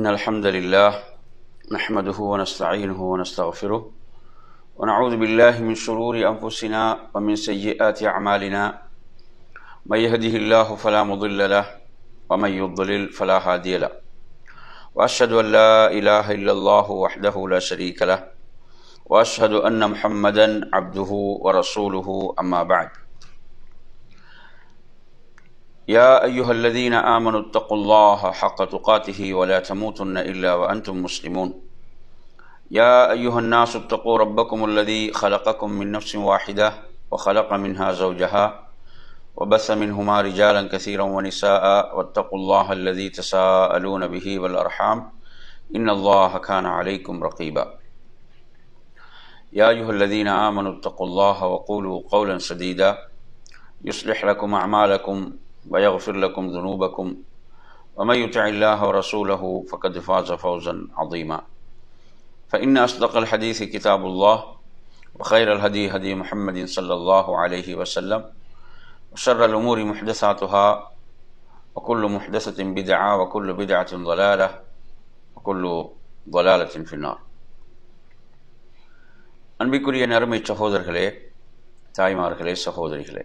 إن الحمد لله نحمده ونستعينه ونستغفره ونعوذ بالله من شرور أنفسنا ومن سيئات أعمالنا من يهده الله فلا مضل له ومن يضلل فلا هادي له وأشهد أن لا إله إلا الله وحده لا شريك له وأشهد أن محمدا عبده ورسوله أما بعد يا أيها الذين آمنوا اتقوا الله حق تقاته ولا تموتن إلا وأنتم مسلمون يا أيها الناس اتقوا ربكم الذي خلقكم من نفس واحدة وخلق منها زوجها وبث منهما رجالا كثيرا ونساء واتقوا الله الذي تساءلون به والأرحام إن الله كان عليكم رقيبا يا أيها الذين آمنوا اتقوا الله وقولوا قولا سديدا يصلح لكم أعمالكم ويغفر لكم ذنوبكم ومن يطع الله ورسوله فقد فاز فوزا عظيما فإن أصدق الحديث كتاب الله وخير الهدي هدي محمد صلى الله عليه وسلم وشر الأمور محدثاتها وكل محدثة بدعة وكل بدعة ضلالة وكل ضلالة في النار. அன்பிற்குரிய நறுமை சகோதரர்களே, தாய்மார்களே, சகோதரிகளே,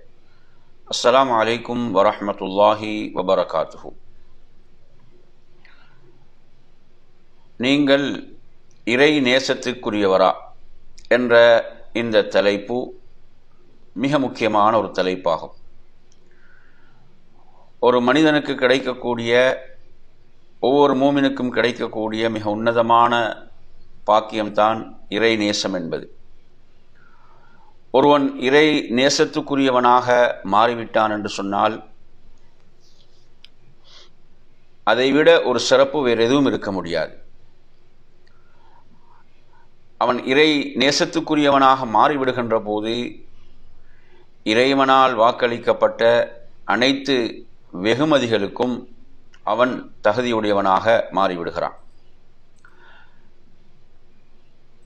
அஸ்ஸலாமு அலைக்கும் வரஹ்மத்துல்லாஹி வபரகாத்துஹு. நீங்கள் இறை நேசத்திற்குரியவரா என்ற இந்த தலைப்பு மிக முக்கியமான ஒரு தலைப்பாகும். ஒரு மனிதனுக்கு கிடைக்கக்கூடிய, ஒவ்வொரு மூமினுக்கும் கிடைக்கக்கூடிய மிக உன்னதமான பாக்கியம்தான் இறை நேசம் என்பது. ஒருவன் இறை நேசத்துக்குரியவனாக மாறிவிட்டான் என்று சொன்னால் அதைவிட ஒரு சிறப்பு வேறு எதுவும் இருக்க முடியாது. அவன் இறை நேசத்துக்குரியவனாக மாறிவிடுகின்ற போது இறைவனால் வாக்களிக்கப்பட்ட அனைத்து வெகுமதிகளுக்கும் அவன் தகுதியுடையவனாக மாறிவிடுகிறான்.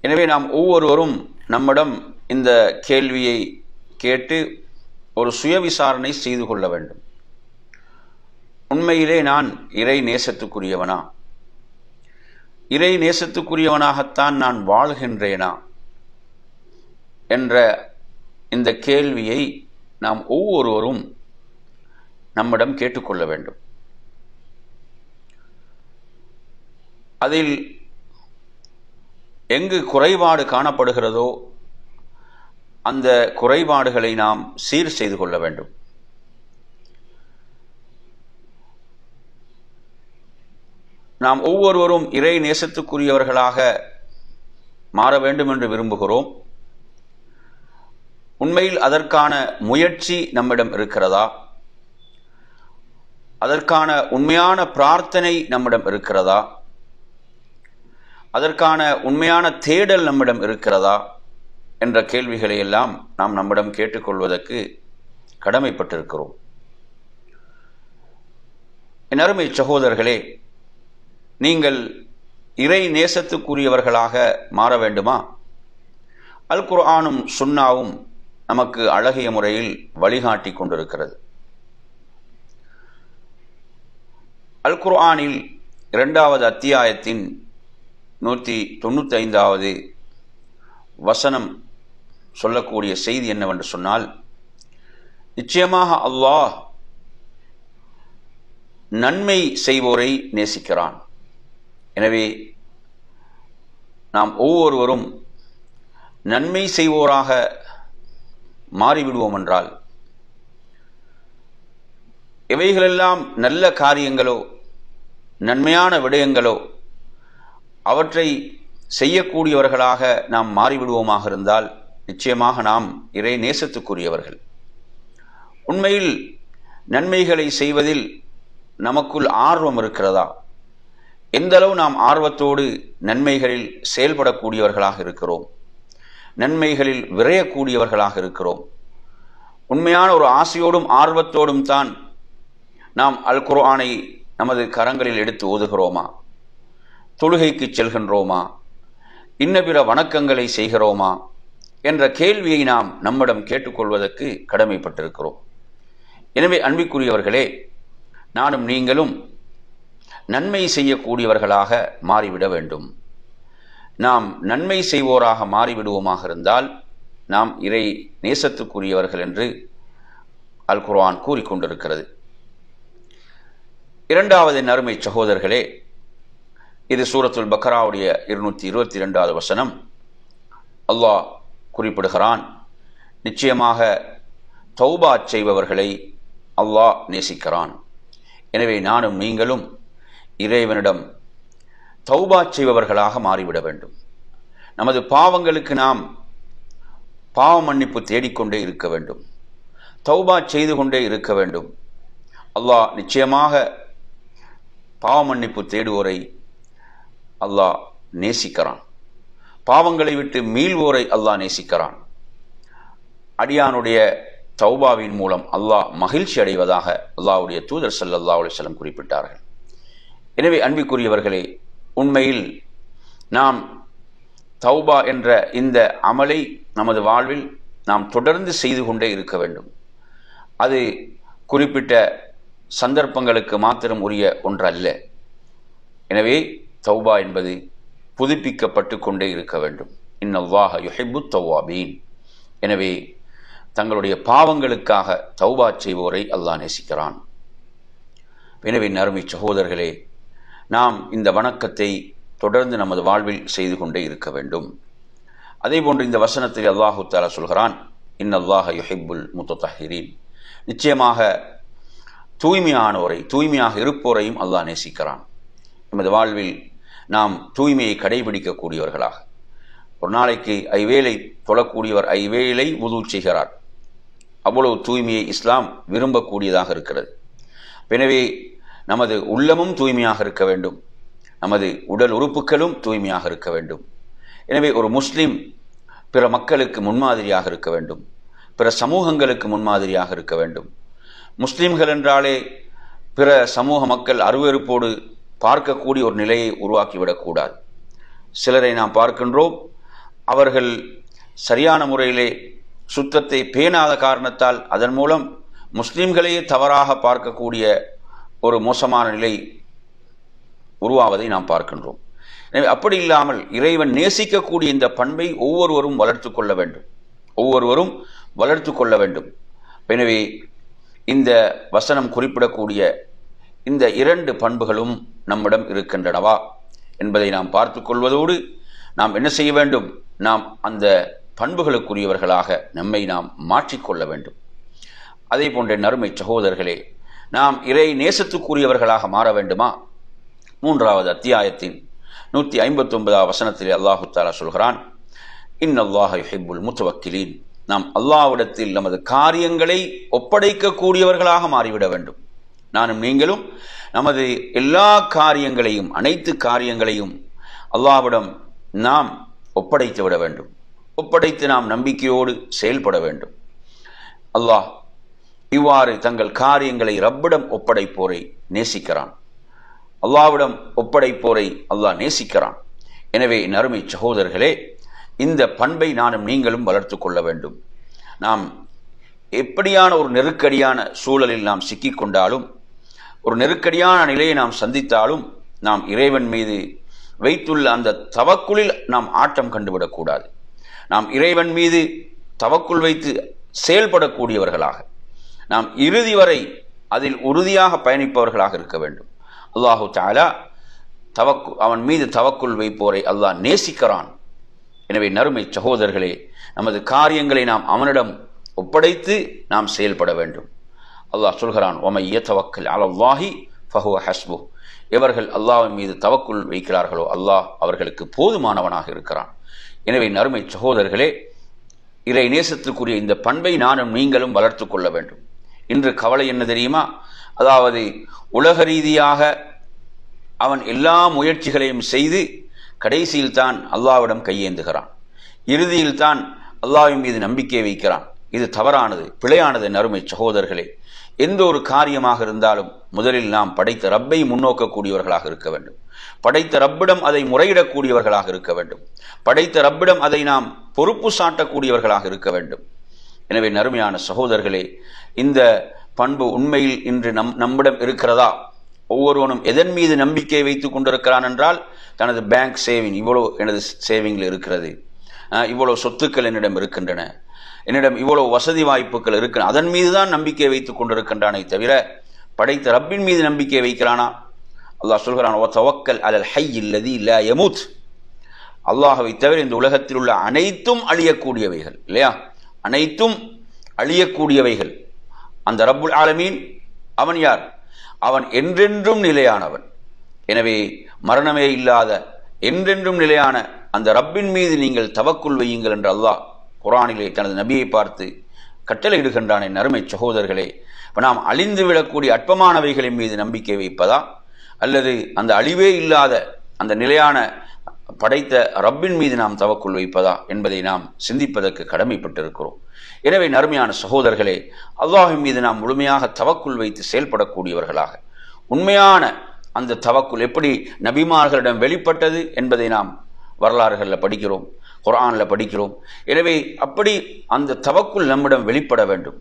எனவே நாம் ஒவ்வொருவரும் நம்மிடம் இந்த கேள்வியை கேட்டு ஒரு சுய விசாரணை செய்து கொள்ள வேண்டும். உண்மையிலே நான் இறை நேசத்துக்குரியவனா? இறை நேசத்துக்குரியவனாகத்தான் நான் வாழ்கின்றேனா என்ற இந்த கேள்வியை நாம் ஒவ்வொருவரும் நம்மிடம் கேட்டுக்கொள்ள வேண்டும். அதில் எங்கு குறைபாடு காணப்படுகிறதோ அந்த குறைபாடுகளை நாம் சீர் செய்து கொள்ள வேண்டும். நாம் ஒவ்வொருவரும் இறை நேசத்துக்குரியவர்களாக மாற வேண்டும் என்று விரும்புகிறோம். உண்மையில் அதற்கான முயற்சி நம்மிடம் இருக்கிறதா? அதற்கான உண்மையான பிரார்த்தனை நம்மிடம் இருக்கிறதா? அதற்கான உண்மையான தேடல் நம்மிடம் இருக்கிறதா என்ற கேள்விகளை எல்லாம் நாம் நம்மிடம் கேட்டுக்கொள்வதற்கு கடமைப்பட்டிருக்கிறோம். என் அருமை சகோதரர்களே, நீங்கள் இறை நேசத்துக்குரியவர்களாக மாற வேண்டுமா? அல் குர்ஆனும் சுன்னாவும் நமக்கு அழகிய முறையில் வழிகாட்டி கொண்டிருக்கிறது. அல் குர்ஆனில் 2வது அத்தியாயத்தின் 195வது வசனம் சொல்லக்கூடிய செய்தி என்னவென்று சொன்னால், நிச்சயமாக அல்லாஹ் நன்மை செய்வோரை நேசிக்கிறான். எனவே நாம் ஒவ்வொருவரும் நன்மை செய்வோராக மாறிவிடுவோம் என்றால், எவைகளெல்லாம் நல்ல காரியங்களோ நன்மையான விடயங்களோ அவற்றை செய்யக்கூடியவர்களாக நாம் மாறிவிடுவோமாக இருந்தால் நிச்சயமாக நாம் இறை நேசத்துக்குரியவர்கள். உண்மையில் நன்மைகளை செய்வதில் நமக்குள் ஆர்வம் இருக்கிறதா? எந்தளவு நாம் ஆர்வத்தோடு நன்மைகளில் செயல்படக்கூடியவர்களாக இருக்கிறோம்? நன்மைகளில் விரையக்கூடியவர்களாக இருக்கிறோம்? உண்மையான ஒரு ஆசையோடும் ஆர்வத்தோடும் தான் நாம் அல் குர்ஆனை நமது கரங்களில் எடுத்து ஓதுகிறோமா? தொழுகைக்கு செல்கின்றோமா? இன்ன பிற வணக்கங்களை செய்கிறோமா என்ற கேள்வியை நாம் நம்மிடம் கேட்டுக்கொள்வதற்கு கடமைப்பட்டிருக்கிறோம். எனவே அன்பிற்குரியவர்களே, நானும் நீங்களும் நன்மை செய்யக்கூடியவர்களாக மாறிவிட வேண்டும். நாம் நன்மை செய்வோராக மாறிவிடுவோமாக இருந்தால் நாம் இறை நேசத்துக்குரியவர்கள் என்று அல் குர்ஆன் கூறிக்கொண்டிருக்கிறது. இரண்டாவது நறுமை சகோதரர்களே, இது சூரத்துல் பக்ராவுடைய 222வது வசனம். அல்லாஹ் குறிப்பிடுகிறான், நிச்சயமாக தௌபா செய்பவர்களை அல்லாஹ் நேசிக்கிறான். எனவே நானும் நீங்களும் இறைவனிடம் தௌபா செய்பவர்களாக மாறிவிட வேண்டும். நமது பாவங்களுக்கு நாம் பாவ மன்னிப்பு தேடிக்கொண்டே இருக்க வேண்டும், தௌபா செய்து கொண்டே இருக்க வேண்டும். அல்லாஹ் நிச்சயமாக பாவ மன்னிப்பு தேடுவோரை அல்லாஹ் நேசிக்கிறான். பாவங்களை விட்டு மீள்வோரை அல்லாஹ் நேசிக்கிறான். அடியானுடைய தௌபாவின் மூலம் அல்லாஹ் மகிழ்ச்சி அடைவதாக அல்லாஹ்வுடைய தூதர் ஸல்லல்லாஹு அலைஹி வஸல்லம் குறிப்பிட்டார்கள். எனவே அன்பிற்குரியவர்களே, உண்மையில் நாம் தௌபா என்ற இந்த அமலை நமது வாழ்வில் நாம் தொடர்ந்து செய்து கொண்டே இருக்க வேண்டும். அது குறிப்பிட்ட சந்தர்ப்பங்களுக்கு மாத்திரம் உரிய ஒன்றல்ல. எனவே தௌபா என்பது புதுப்பிக்கப்பட்டு கொண்டே இருக்க வேண்டும். இன்னல்லாஹ யுஹிப்புத் தவ்வாபீன். எனவே தங்களுடைய பாவங்களுக்காக தௌபா செய்வோரை அல்லாஹ் நேசிக்கிறான். எனவே அருமை சகோதரர்களே, நாம் இந்த வணக்கத்தை தொடர்ந்து நமது வாழ்வில் செய்து கொண்டே இருக்க வேண்டும். அதே போன்று இந்த வசனத்தில் அல்லாஹு தஆலா சொல்கிறான், இன்னல்லாஹ யுஹிப்புல் முத்தஹிரீன். நிச்சயமாக தூய்மையானோரை, தூய்மையாக இருப்போரையும் அல்லாஹ் நேசிக்கிறான். நமது வாழ்வில் நாம் தூய்மையை கடைபிடிக்கக்கூடியவர்களாக, ஒரு நாளைக்கு ஐவேளை தொழக்கூடியவர் ஐவேளை வுது செய்கிறார். அவ்வளவு தூய்மையை இஸ்லாம் விரும்பக்கூடியதாக இருக்கிறது. எனவே நமது உள்ளமும் தூய்மையாக இருக்க வேண்டும், நமது உடல் உறுப்புகளும் தூய்மையாக இருக்க வேண்டும். எனவே ஒரு முஸ்லிம் பிற மக்களுக்கு முன்மாதிரியாக இருக்க வேண்டும், பிற சமூகங்களுக்கு முன்மாதிரியாக இருக்க வேண்டும். முஸ்லிம்கள் என்றாலே பிற சமூக மக்கள் அருவருப்போடு பார்க்கக்கூடிய ஒரு நிலையை உருவாக்கிவிடக்கூடாது. சிலரை நாம் பார்க்கின்றோம், அவர்கள் சரியான முறையிலே சுத்தத்தை பேணாத காரணத்தால் அதன் மூலம் முஸ்லிம்களையே தவறாக பார்க்கக்கூடிய ஒரு மோசமான நிலை உருவாவதை நாம் பார்க்கின்றோம். எனவே அப்படி இல்லாமல் இறைவன் நேசிக்கக்கூடிய இந்த பண்பை ஒவ்வொருவரும் வளர்த்து கொள்ள வேண்டும், ஒவ்வொருவரும் வளர்த்து கொள்ள வேண்டும். எனவே இந்த வசனம் குறிப்பிடக்கூடிய இந்த இரண்டு பண்புகளும் நம்மிடம் இருக்கின்றனவா என்பதை நாம் பார்த்து கொள்வதோடு நாம் என்ன செய்ய வேண்டும், நாம் அந்த பண்புகளுக்குரியவர்களாக நம்மை நாம் மாற்றிக்கொள்ள வேண்டும். அதே போன்ற நறுமை சகோதரர்களே, நாம் இறை நேசத்துக்குரியவர்களாக மாற வேண்டுமா? 3வது அத்தியாயத்தின் 159வது வசனத்தில் அல்லாஹு தஆலா சொல்கிறான், இன்னல்லாஹ யுஹிப்புல் முத்தவக்கிலீன். நாம் அல்லாஹ்விடத்தில் நமது காரியங்களை ஒப்படைக்கக்கூடியவர்களாக மாறிவிட வேண்டும். நானும் நீங்களும் நமது எல்லா காரியங்களையும், அனைத்து காரியங்களையும் அல்லாஹ்விடம் நாம் ஒப்படைத்து விட வேண்டும். ஒப்படைத்து நாம் நம்பிக்கையோடு செயல்பட வேண்டும். அல்லாஹ் இவ்வாறு தங்கள் காரியங்களை ரப்பிடம் ஒப்படைப்போரை நேசிக்கிறான். அல்லாஹ்விடம் ஒப்படைப்போரை அல்லாஹ் நேசிக்கிறான். எனவே அருமை சகோதரர்களே, இந்த பண்பை நானும் நீங்களும் வளர்த்து கொள்ள வேண்டும். நாம் எப்படியான ஒரு நெருக்கடியான சூழலில் நாம் சிக்கிக்கொண்டாலும், ஒரு நெருக்கடியான நிலையை நாம் சந்தித்தாலும், நாம் இறைவன் மீது வைத்துள்ள அந்த தவக்குலில் நாம் ஆட்டம் கண்டுவிடக்கூடாது. நாம் இறைவன் மீது தவக்குள் வைத்து செயல்படக்கூடியவர்களாக, நாம் இறுதி வரை அதில் உறுதியாக பயணிப்பவர்களாக இருக்க வேண்டும். அல்லாஹு தஆலா அவன் மீது தவக்குள் வைப்போரை அல்லாஹ் நேசிக்கிறான். எனவே நறுமை சகோதரர்களே, நமது காரியங்களை நாம் அவனிடம் ஒப்படைத்து நாம் செயல்பட வேண்டும். அல்லாஹ் சொல்கிறான், வமன் யதவக்கல் அலல்லாஹி ஃபஹுவ ஹஸ்புஹ். எவர்கள் அல்லாஹ்வின் மீது தவக்குள் வைக்கிறார்களோ அல்லாஹ் அவர்களுக்கு போதுமானவனாக இருக்கிறான். எனவே நறுமை சகோதரர்களே, இறை நேசத்திற்குரிய இந்த பண்பை நானும் நீங்களும் வளர்த்து கொள்ள வேண்டும். இன்று கவலை என்ன தெரியுமா? அதாவது உலக ரீதியாக அவன் எல்லா முயற்சிகளையும் செய்து கடைசியில் தான் அல்லாஹ்விடம் கையேந்துகிறான், இறுதியில் தான் அல்லாஹ்வின் மீது நம்பிக்கை வைக்கிறான். இது தவறானது, பிழையானது. நறுமை சகோதரர்களே, எந்த ஒரு காரியமாக இருந்தாலும் முதலில் நாம் படைத்த ரப்பை முன்னோக்கக்கூடியவர்களாக இருக்க வேண்டும். படைத்த ரப்பிடம் அதை முறையிடக்கூடியவர்களாக இருக்க வேண்டும். படைத்த ரப்பிடம் அதை நாம் பொறுப்பு சாட்டக்கூடியவர்களாக இருக்க வேண்டும். எனவே நறுமையான சகோதரர்களே, இந்த பண்பு உண்மையில் இன்று நம்மிடம் இருக்கிறதா? ஒவ்வொருவனும் எதன் மீது நம்பிக்கை வைத்துக் கொண்டிருக்கிறான் என்றால், தனது பேங்க் சேவிங் இவ்வளோ எனது சேவிங்கில் இருக்கிறது, இவ்வளோ சொத்துக்கள் என்னிடம் இருக்கின்றன, என்னிடம் இவ்வளோ வசதி வாய்ப்புகள் இருக்கின்றன, அதன் மீது தான் நம்பிக்கை வைத்துக் கொண்டிருக்கின்றானே தவிர படைத்த ரப்பின் மீது நம்பிக்கை வைக்கிறானா? அல்லாஹ் சொல்கிறான், வதவக்கல் அலல் ஹய்யில் லதீ லா யமூத். அல்லாஹ்வை தவிர இந்த உலகத்தில் உள்ள அனைத்தும் அழியக்கூடியவைகள் இல்லையா, அனைத்தும் அழியக்கூடியவைகள். அந்த ரப்புல் ஆலமீன் அவன் யார்? அவன் என்றென்றும் நிலையானவன். எனவே மரணமே இல்லாத என்றென்றும் நிலையான அந்த ரப்பின் மீது நீங்கள் தவக்குல் வையுங்கள் என்று அல்லாஹ் குர்ஆனிலே தனது நபியை பார்த்து கட்டளையிடுகின்றான். என் அருமை சகோதரர்களே, இப்போ நாம் அழிந்து விடக்கூடிய அற்பமானவைகளின் மீது நம்பிக்கை வைப்பதா, அல்லது அந்த அழிவே இல்லாத அந்த நிலையான படைத்த ரப்பின் மீது நாம் தவக்குல் வைப்பதா என்பதை நாம் சிந்திப்பதற்கு கடமைப்பட்டிருக்கிறோம். எனவே நறுமையான சகோதரர்களே, அல்லாஹ்வின் மீது நாம் முழுமையாக தவக்குல் வைத்து செயல்படக்கூடியவர்களாக, உண்மையான அந்த தவக்குல் எப்படி நபிமார்களிடம் வெளிப்பட்டது என்பதை நாம் வரலாறுகளில் படிக்கிறோம், குர்ஆனில் படிக்கிறோம். எனவே அப்படி அந்த தவக்குல் நம்மிடம் வெளிப்பட வேண்டும்.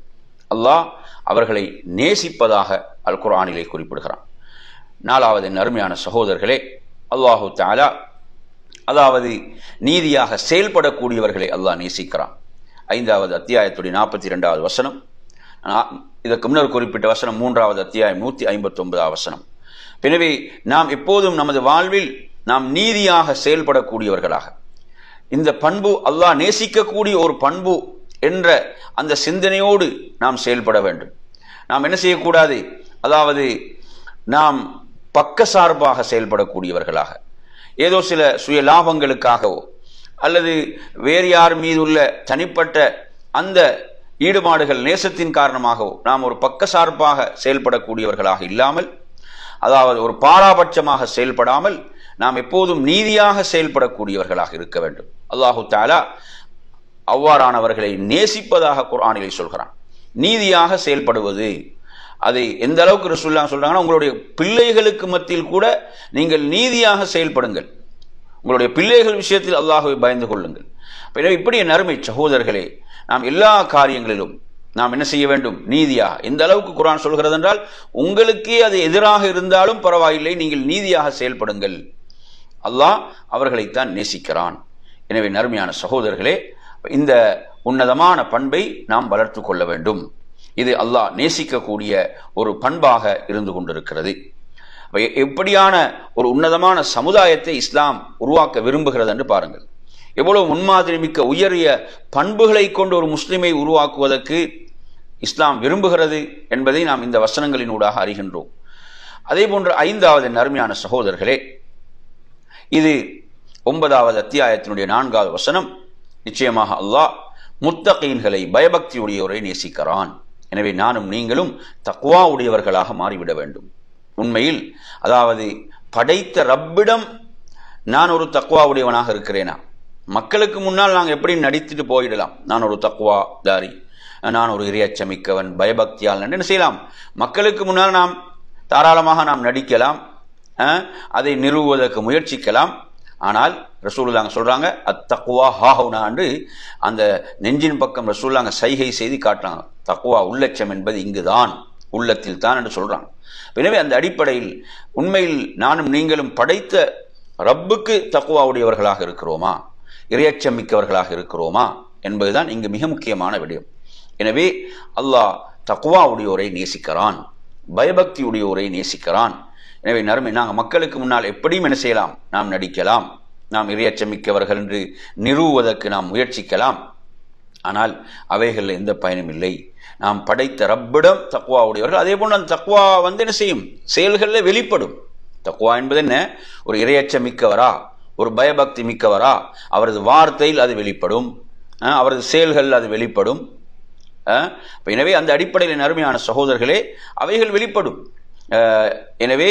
அல்லாஹ் அவர்களை நேசிப்பதாக அல் குர்ஆனிலே குறிப்பிடுகிறான். நாலாவது அருமையான சகோதரர்களே, அல்லாஹு தஆலா அதாவது நீதியாக செயல்படக்கூடியவர்களை அல்லாஹ் நேசிக்கிறான். 5வது அத்தியாயத்துடைய 42வது வசனம், இதற்கு முன்னர் குறிப்பிட்ட வசனம் 3வது அத்தியாயம் 159வது வசனம். எனவே நாம் எப்போதும் நமது வாழ்வில் நாம் நீதியாக செயல்படக்கூடியவர்களாக, இந்த பண்பு அல்லாஹ் நேசிக்கக்கூடிய ஒரு பண்பு என்ற அந்த சிந்தனையோடு நாம் செயல்பட வேண்டும். நாம் என்ன செய்யக்கூடாது? அதாவது நாம் பக்கசார்பாக செயல்படக்கூடியவர்களாக, ஏதோ சில சுய லாபங்களுக்காகவோ அல்லது வேறு யார் மீது உள்ள தனிப்பட்ட அந்த ஈடுபாடுகள் நேசத்தின் காரணமாகவோ நாம் ஒரு பக்கசார்பாக செயல்படக்கூடியவர்களாக இல்லாமல், அதாவது ஒரு பாராபட்சமாக செயல்படாமல் நாம் எப்போதும் நீதியாக செயல்படக்கூடியவர்களாக இருக்க வேண்டும். அல்லாஹு தஆலா அவ்வாறானவர்களை நேசிப்பதாக குர்ஆனிலே சொல்கிறான். நீதியாக செயல்படுவது, அதை எந்த அளவுக்கு ரசூலுல்லாஹ் சொல்றாங்கன்னா, உங்களுடைய பிள்ளைகளுக்கு மத்தியில் கூட நீங்கள் நீதியாக செயல்படுங்கள், உங்களுடைய பிள்ளைகள் விஷயத்தில் அல்லாஹ்வை பயந்து கொள்ளுங்கள். எனவே இப்படி என் அருமை சகோதரர்களே, நாம் எல்லா காரியங்களிலும் நாம் என்ன செய்ய வேண்டும்? நீதியாக. எந்த அளவுக்கு குர்ஆன் சொல்கிறது என்றால், உங்களுக்கே அது எதிராக இருந்தாலும் பரவாயில்லை, நீங்கள் நீதியாக செயல்படுங்கள், அல்லாஹ் அவர்களைத்தான் நேசிக்கிறான். எனவே நறுமையான சகோதரர்களே, இந்த உன்னதமான பண்பை நாம் வளர்த்து கொள்ள வேண்டும். இது அல்லாஹ் நேசிக்கக்கூடிய ஒரு பண்பாக இருந்து கொண்டிருக்கிறது. எப்படியான ஒரு உன்னதமான சமுதாயத்தை இஸ்லாம் உருவாக்க விரும்புகிறது என்று பாருங்கள். எவ்வளவு முன்மாதிரி மிக்க உயரிய பண்புகளை கொண்டு ஒரு முஸ்லிமை உருவாக்குவதற்கு இஸ்லாம் விரும்புகிறது என்பதை நாம் இந்த வசனங்களினூடாக அறிகின்றோம். அதே போன்று 5வது நறுமையான சகோதரர்களே, இது 9வது அத்தியாயத்தினுடைய 4வது வசனம். நிச்சயமாக அல்லாஹ் முத்தகீன்களை, பயபக்தியுடையோரை நேசிக்கிறான். எனவே நானும் நீங்களும் தக்வா உடையவர்களாக மாறிவிட வேண்டும். உண்மையில் அதாவது படைத்த ரப்பிடம் நான் ஒரு தக்வா உடையவனாக இருக்கிறேனா? மக்களுக்கு முன்னால் நாங்கள் எப்படி நடித்துட்டு போயிடலாம், நான் ஒரு தக்வா தாரி, நான் ஒரு இறையச்சமிக்கவன், பயபக்தியால் என்ன செய்யலாம்? மக்களுக்கு முன்னால் நாம் தாராளமாக நாம் நடிக்கலாம், அதை நிறுவுவதற்கு முயற்சிக்கலாம். ஆனால் ரசூலுல்லாஹ் சொல்றாங்க, அத்தக்வா ஹாஹுனா என்று அந்த நெஞ்சின் பக்கம் ரசூலுல்லாஹ் சைகை செய்து காட்டுறாங்க. தக்வா உள்ளச்சம் என்பது இங்குதான், உள்ளத்தில் தான் என்று சொல்றாங்க. எனவே அந்த அடிப்படையில் உண்மையில் நானும் நீங்களும் படைத்த ரப்புக்கு தக்வா உடையவர்களாக இருக்கிறோமா, இறையச்சம் மிக்கவர்களாக இருக்கிறோமா என்பதுதான் இங்கு மிக முக்கியமான விடயம். எனவே அல்லாஹ் தக்வா உடையோரை நேசிக்கிறான், பயபக்தி உடையோரை நேசிக்கிறான். எனவே நறுமை, நாங்கள் மக்களுக்கு முன்னால் எப்படியும் என்ன செய்யலாம்? நாம் நடிக்கலாம், நாம் இறையச்சமிக்கவர்கள் என்று நிறுவுவதற்கு நாம் முயற்சிக்கலாம். ஆனால் அவைகளில் எந்த பயனும் இல்லை. நாம் படைத்த ரப்பிடம் தக்வா உடையவர்கள். அதே போன்று அந்த தக்வா என்ன செய்யும்? செயல்களில் வெளிப்படும். தக்வா என்பது என்ன? ஒரு இறையச்சமிக்கவரா, ஒரு பயபக்தி மிக்கவரா, அவரது வார்த்தையில் அது வெளிப்படும், அவரது செயல்கள் அது வெளிப்படும். எனவே அந்த அடிப்படையில் அருமையான சகோதரர்களே, அவைகள் வெளிப்படும். எனவே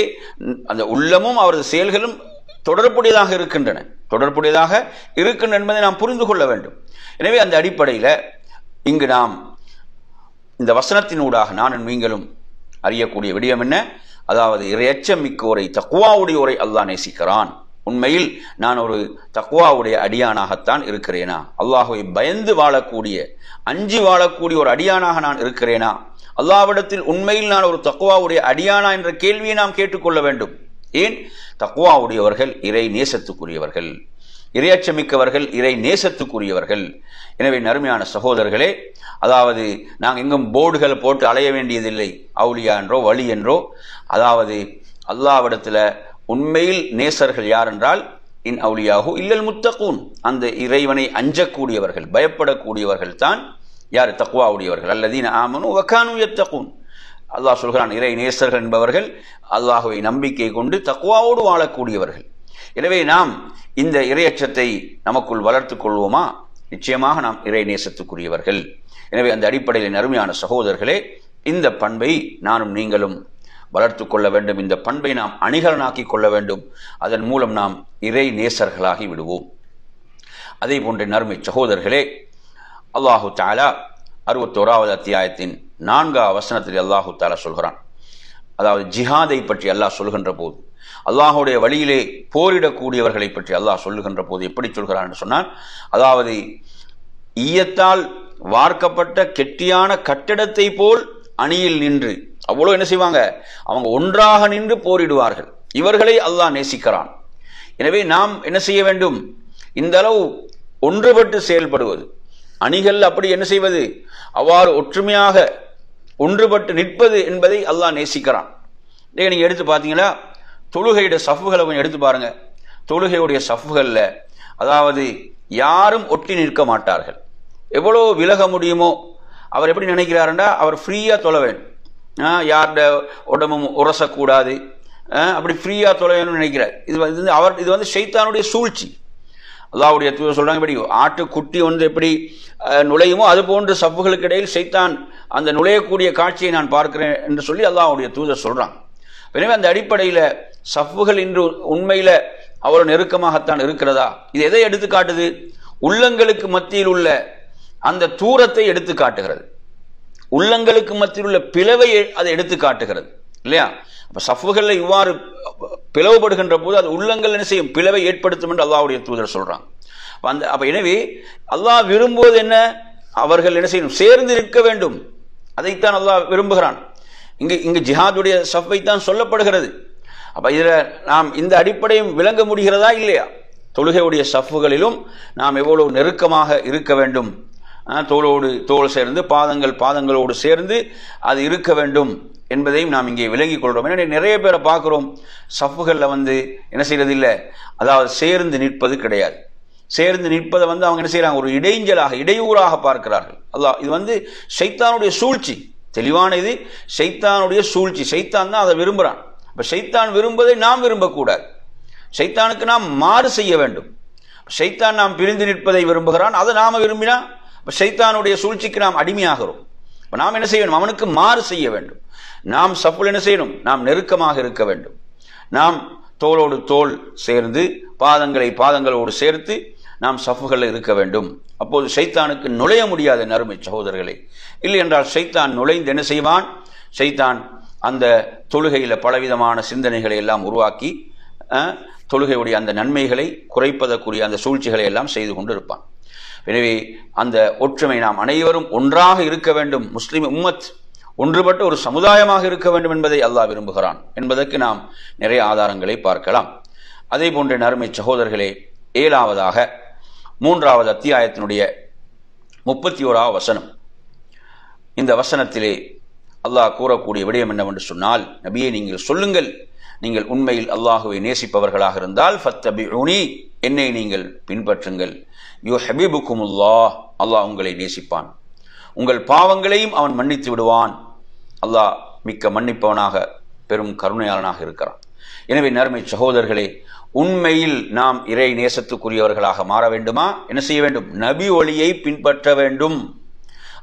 அந்த உள்ளமும் அவரது செயல்களும் தொடர்புடையதாக இருக்கின்றன என்பதை நாம் புரிந்து கொள்ள வேண்டும். எனவே அந்த அடிப்படையில் இங்கு நாம் இந்த வசனத்தினூடாக நானும் நீங்களும் அறியக்கூடிய விடயம் என்ன? அதாவது இறையச்சம் மிக்கோரை, தக்வாவுடையோரை அல்லாஹ் நேசிக்கிறான். உண்மையில் நான் ஒரு தக்வாவுடைய அடியானாகத்தான் இருக்கிறேனா? அல்லாஹ்வை பயந்து வாழக்கூடிய, அஞ்சி வாழக்கூடிய ஒரு அடியானாக நான் இருக்கிறேனா? அல்லாஹ்விடத்தில் உண்மையில் நான் ஒரு தக்வாவுடைய அடியானா என்ற கேள்வியை நாம் கேட்டுக்கொள்ள வேண்டும். ஏன்? தக்வாவுடையவர்கள் இறை நேசத்துக்குரியவர்கள், இறையச்சமிக்கவர்கள், இறை நேசத்துக்குரியவர்கள். எனவே நறுமையான சகோதரர்களே, அதாவது நாங்கள் எங்கும் போர்டுகள் போட்டு அலைய வேண்டியதில்லை, அவுலியா என்றோ வலி என்றோ. அதாவது அல்லாஹ்விடத்தில் உண்மையில் நேசர்கள் யார் என்றால் இன் அவுலியாஹு இல்லல் முத்தகூன், அந்த இறைவனை அஞ்சக்கூடியவர்கள், பயப்படக்கூடியவர்கள் தான் யார்? தக்வாவுடையவர்கள். அல்லதீன ஆமனு வகானு யத்தகூன். அல்லாஹ் சொல்கிறான், இறை நேசர்கள் என்பவர்கள் அல்லாஹுவை நம்பிக்கை கொண்டு தக்வாவோடு வாழக்கூடியவர்கள். எனவே நாம் இந்த இறையச்சத்தை நமக்குள் வளர்த்துக் கொள்வோமா? நிச்சயமாக நாம் இறை நேசத்துக்குரியவர்கள். எனவே அந்த அடிப்படையில் அருமையான சகோதரர்களே, இந்த பண்பை நானும் நீங்களும் வளர்த்து கொள்ள வேண்டும். இந்த பண்பை நாம் அணிகலனாக்கி கொள்ள வேண்டும். அதன் மூலம் நாம் இறை நேசர்களாகி விடுவோம். அதே போன்ற நறுமை சகோதரர்களே, அல்லாஹு தஆலா 61வது அத்தியாயத்தின் 4வது வசனத்தில் அல்லாஹு தஆலா சொல்கிறான். அதாவது ஜிஹாதை பற்றி அல்லாஹ் சொல்கின்ற போது, அல்லாஹுடைய வழியிலே போரிடக்கூடியவர்களை பற்றி அல்லாஹ் சொல்லுகின்ற போது எப்படி சொல்கிறான் என்று சொன்னால், அதாவது ஈயத்தால் வார்க்கப்பட்ட கெட்டியான கட்டிடத்தை போல் அணியில் நின்று, அவ்வளோ என்ன செய்வாங்க, அவங்க ஒன்றாக நின்று போரிடுவார்கள். இவர்களை அல்லாஹ் நேசிக்கிறான். எனவே நாம் என்ன செய்ய வேண்டும்? இந்த அளவு ஒன்றுபட்டு செயல்படுவது, அணிகள் அப்படி என்ன செய்வது, அவ்வாறு ஒற்றுமையாக ஒன்றுபட்டு நிற்பது என்பதை அல்லாஹ் நேசிக்கிறான். நீங்க எடுத்து பார்த்தீங்களா, தொழுகையுடைய சஃப்புகளை கொஞ்சம் எடுத்து பாருங்க. தொழுகையுடைய சஃப்புகளில் அதாவது யாரும் ஒட்டி நிற்க மாட்டார்கள். எவ்வளோ விலக முடியுமோ அவர் எப்படி நினைக்கிறாருண்டா, அவர் ஃப்ரீயாக தொழ வேண்டும், யாருடைய உடம்பும் உரசக்கூடாது, அப்படி ஃப்ரீயாக தொழ வேணும்னு நினைக்கிறார். இது வந்து ஷைத்தானுடைய சூழ்ச்சி. அல்லாஹ்வுடைய தூதர் சொல்றாங்க, எப்படி ஆட்டுக்குட்டி வந்து எப்படி நுழையுமோ அது போன்று சஃப்புகளுக்கு இடையில் ஷைத்தான் அந்த நுழையக்கூடிய காட்சியை நான் பார்க்கிறேன் என்று சொல்லி அல்லாஹ்வுடைய தூதர் சொல்றாங்க. எனவே அந்த அடிப்படையில் சஃப்புகள் இன்று உண்மையில் அவ்வளவு நெருக்கமாகத்தான் இருக்கிறதா? இது எதை எடுத்து காட்டுது? உள்ளங்களுக்கு மத்தியில் உள்ள அந்த தூரத்தை எடுத்து காட்டுகிறது, உள்ளங்களுக்கு மத்தியில் உள்ள பிளவை அதை எடுத்து காட்டுகிறது, இல்லையா? அப்ப சஃப்புகளில் இவ்வாறு பிளவுபடுகின்ற போது அது உள்ளங்கள் என்ன செய்யும்? பிளவை ஏற்படுத்தும் என்று அல்லாஹ்வுடைய தூதர் சொல்றாங்க. அப்ப எனவே அல்லாஹ் விரும்புவது என்ன? அவர்கள் என்ன செய்யணும்? சேர்ந்து நிற்க வேண்டும். அதைத்தான் அல்லாஹ் விரும்புகிறான். இங்கு ஜிஹாதுடைய சஃபை தான் சொல்லப்படுகிறது. அப்ப இதுல நாம் இந்த அடிப்படையும் விளங்க முடிகிறதா இல்லையா? தொழுகையுடைய சஃப்புகளிலும் நாம் எவ்வளவு நெருக்கமாக இருக்க வேண்டும், தோளோடு தோள் சேர்ந்து பாதங்களோடு சேர்ந்து அது இருக்க வேண்டும் என்பதையும் நாம் இங்கே விளங்கிக் கொள்கிறோம். ஏன்னா நிறைய பேரை பார்க்கிறோம், சஃப்புகளில் வந்து என்ன செய்யறது இல்லை, அதாவது சேர்ந்து நிற்பது கிடையாது. சேர்ந்து நிற்பதை வந்து அவங்க என்ன செய்யறாங்க? ஒரு இடைஞ்சலாக, இடையூறாக பார்க்கிறார்கள். அல்லாஹ் இது வந்து ஷைத்தானுடைய சூழ்ச்சி, தெளிவான இது ஷைத்தானுடைய சூழ்ச்சி. ஷைத்தான் தான் அதை விரும்புகிறான். இப்போ ஷைத்தான் விரும்புவதை நாம் விரும்பக்கூடாது. ஷைத்தானுக்கு நாம் மாறு செய்ய வேண்டும். ஷைத்தான் நாம் பிரிந்து நிற்பதை விரும்புகிறான், அதை நாம விரும்பினா இப்போ ஷைத்தானுடைய சூழ்ச்சிக்கு நாம் அடிமையாகிறோம். இப்போ நாம் என்ன செய்யணும்? அவனுக்கு மாறு செய்ய வேண்டும். நாம் சஃப்புல் என்ன செய்யணும்? நாம் நெருக்கமாக இருக்க வேண்டும். நாம் தோளோடு தோள் சேர்ந்து பாதங்களோடு சேர்த்து நாம் சஃப்புகளில் இருக்க வேண்டும். அப்போது ஷைத்தானுக்கு நுழைய முடியாத நறுமை சகோதரர்களே. இல்லை என்றால் ஷைத்தான் நுழைந்து என்ன செய்வான்? ஷைத்தான் அந்த தொழுகையில் பலவிதமான சிந்தனைகளை எல்லாம் உருவாக்கி தொழுகையுடைய அந்த நன்மைகளை குறைப்பதற்குரிய அந்த சூழ்ச்சிகளை எல்லாம் செய்து கொண்டு இருப்பான். எனவே அந்த ஒற்றுமை, நாம் அனைவரும் ஒன்றாக இருக்க வேண்டும், முஸ்லிம் உம்மத் ஒன்றுபட்ட ஒரு சமுதாயமாக இருக்க வேண்டும் என்பதை அல்லாஹ் விரும்புகிறான் என்பதற்கு நாம் நிறைய ஆதாரங்களை பார்க்கலாம். அதே போன்ற நறுமை சகோதரர்களே, 7வதாக 3வது அத்தியாயத்தினுடைய 31வது வசனம். இந்த வசனத்திலே அல்லாஹ் கூறக்கூடிய விடயம் என்னவென்று சொன்னால், நபியே நீங்கள் சொல்லுங்கள், நீங்கள் உண்மையில் அல்லாஹுவை நேசிப்பவர்களாக இருந்தால் ஃபத்தபிஊனி, என்னை நீங்கள் பின்பற்றுங்கள், யுஹிபுகுமுல்லாஹ், அல்லாஹ் உங்களை நேசிப்பான், உங்கள் பாவங்களையும் அவன் மன்னித்து விடுவான். அல்லாஹ் மிக்க மன்னிப்பவனாக பெரும் கருணையாளனாக இருக்கிறான். எனவே நறுமை சகோதரர்களே, உண்மையில் நாம் இறை நேசத்துக்குரியவர்களாக மாற வேண்டுமா? என்ன செய்ய வேண்டும்? நபி ஒளியை பின்பற்ற வேண்டும்,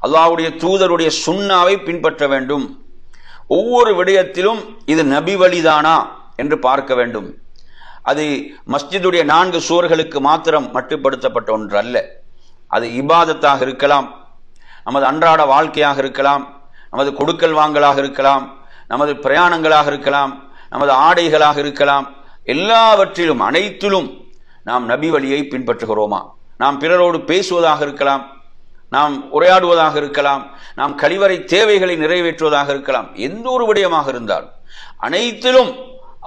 அல்லாஹ்வுடைய தூதருடைய சுன்னாவை பின்பற்ற வேண்டும். ஒவ்வொரு விடயத்திலும் இது நபி வழிதானா என்று பார்க்க வேண்டும். அது மஸ்ஜிதுடைய 4 சுவர்களுக்கு மாத்திரம் மட்டுப்படுத்தப்பட்ட ஒன்று அல்ல. அது இபாதத்தாக இருக்கலாம், நமது அன்றாட வாழ்க்கையாக இருக்கலாம், நமது கொடுக்கல் வாங்கலாக இருக்கலாம், நமது பிரயாணங்களாக இருக்கலாம், நமது ஆடைகளாக இருக்கலாம். எல்லாவற்றிலும் அனைத்திலும் நாம் நபி வழியை பின்பற்றுகிறோமா? நாம் பிறரோடு பேசுவதாக இருக்கலாம், நாம் உரையாடுவதாக இருக்கலாம், நாம் கழிவறை தேவைகளை நிறைவேற்றுவதாக இருக்கலாம், எந்த ஒரு விடயமாக இருந்தாலும் அனைத்திலும்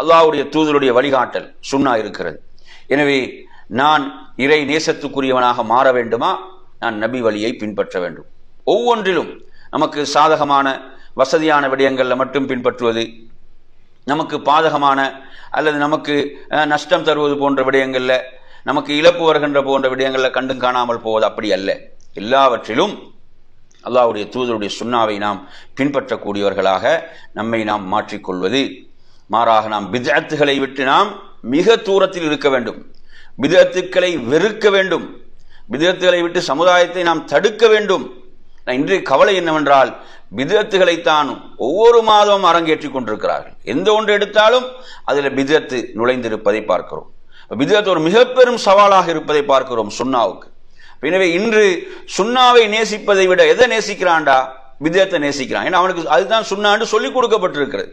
அல்லாஹ்வுடைய தூதருடைய வழிகாட்டல் சுன்னா இருக்கிறது. எனவே நான் இறை நேசத்துக்குரியவனாக மாற வேண்டுமா, நான் நபி வழியை பின்பற்ற வேண்டும். ஒவ்வொன்றிலும் நமக்கு சாதகமான வசதியான விடயங்களில் மட்டும் பின்பற்றுவது, நமக்கு பாதகமான அல்லது நமக்கு நஷ்டம் தருவது போன்ற விடயங்களில், நமக்கு இழப்பு வருகின்ற போன்ற விடயங்களில் கண்டும் காணாமல் போவது அப்படி அல்ல. எல்லாவற்றிலும் அல்லாஹ்வுடைய தூதருடைய சுன்னாவை நாம் பின்பற்றக்கூடியவர்களாக நம்மை நாம் மாற்றிக்கொள்வது. மாறாக நாம் பித்அத்துகளை விட்டு நாம் மிக தூரத்தில் இருக்க வேண்டும். பித்அத்துக்களை வெறுக்க வேண்டும். பித்அத்துகளை விட்டு சமுதாயத்தை நாம் தடுக்க வேண்டும். இன்றைய கவலை என்னவென்றால், பித்அத்துகளைத்தான் ஒவ்வொரு மாதமும் அரங்கேற்றிக் கொண்டிருக்கிறார்கள். எந்த ஒன்று எடுத்தாலும் அதில் பித்அத்து நுழைந்திருப்பதை பார்க்கிறோம். பித்அத் ஒரு மிக பெரும் சவாலாக இருப்பதை பார்க்கிறோம் சுன்னாவுக்கு. எனவே இன்று சுன்னாவை நேசிப்பதை விட எதை நேசிக்கிறான்டா, பித்அத்தை நேசிக்கிறான். ஏன்னா அவனுக்கு அதுதான் சுன்னா என்று சொல்லிக் கொடுக்கப்பட்டிருக்கிறது.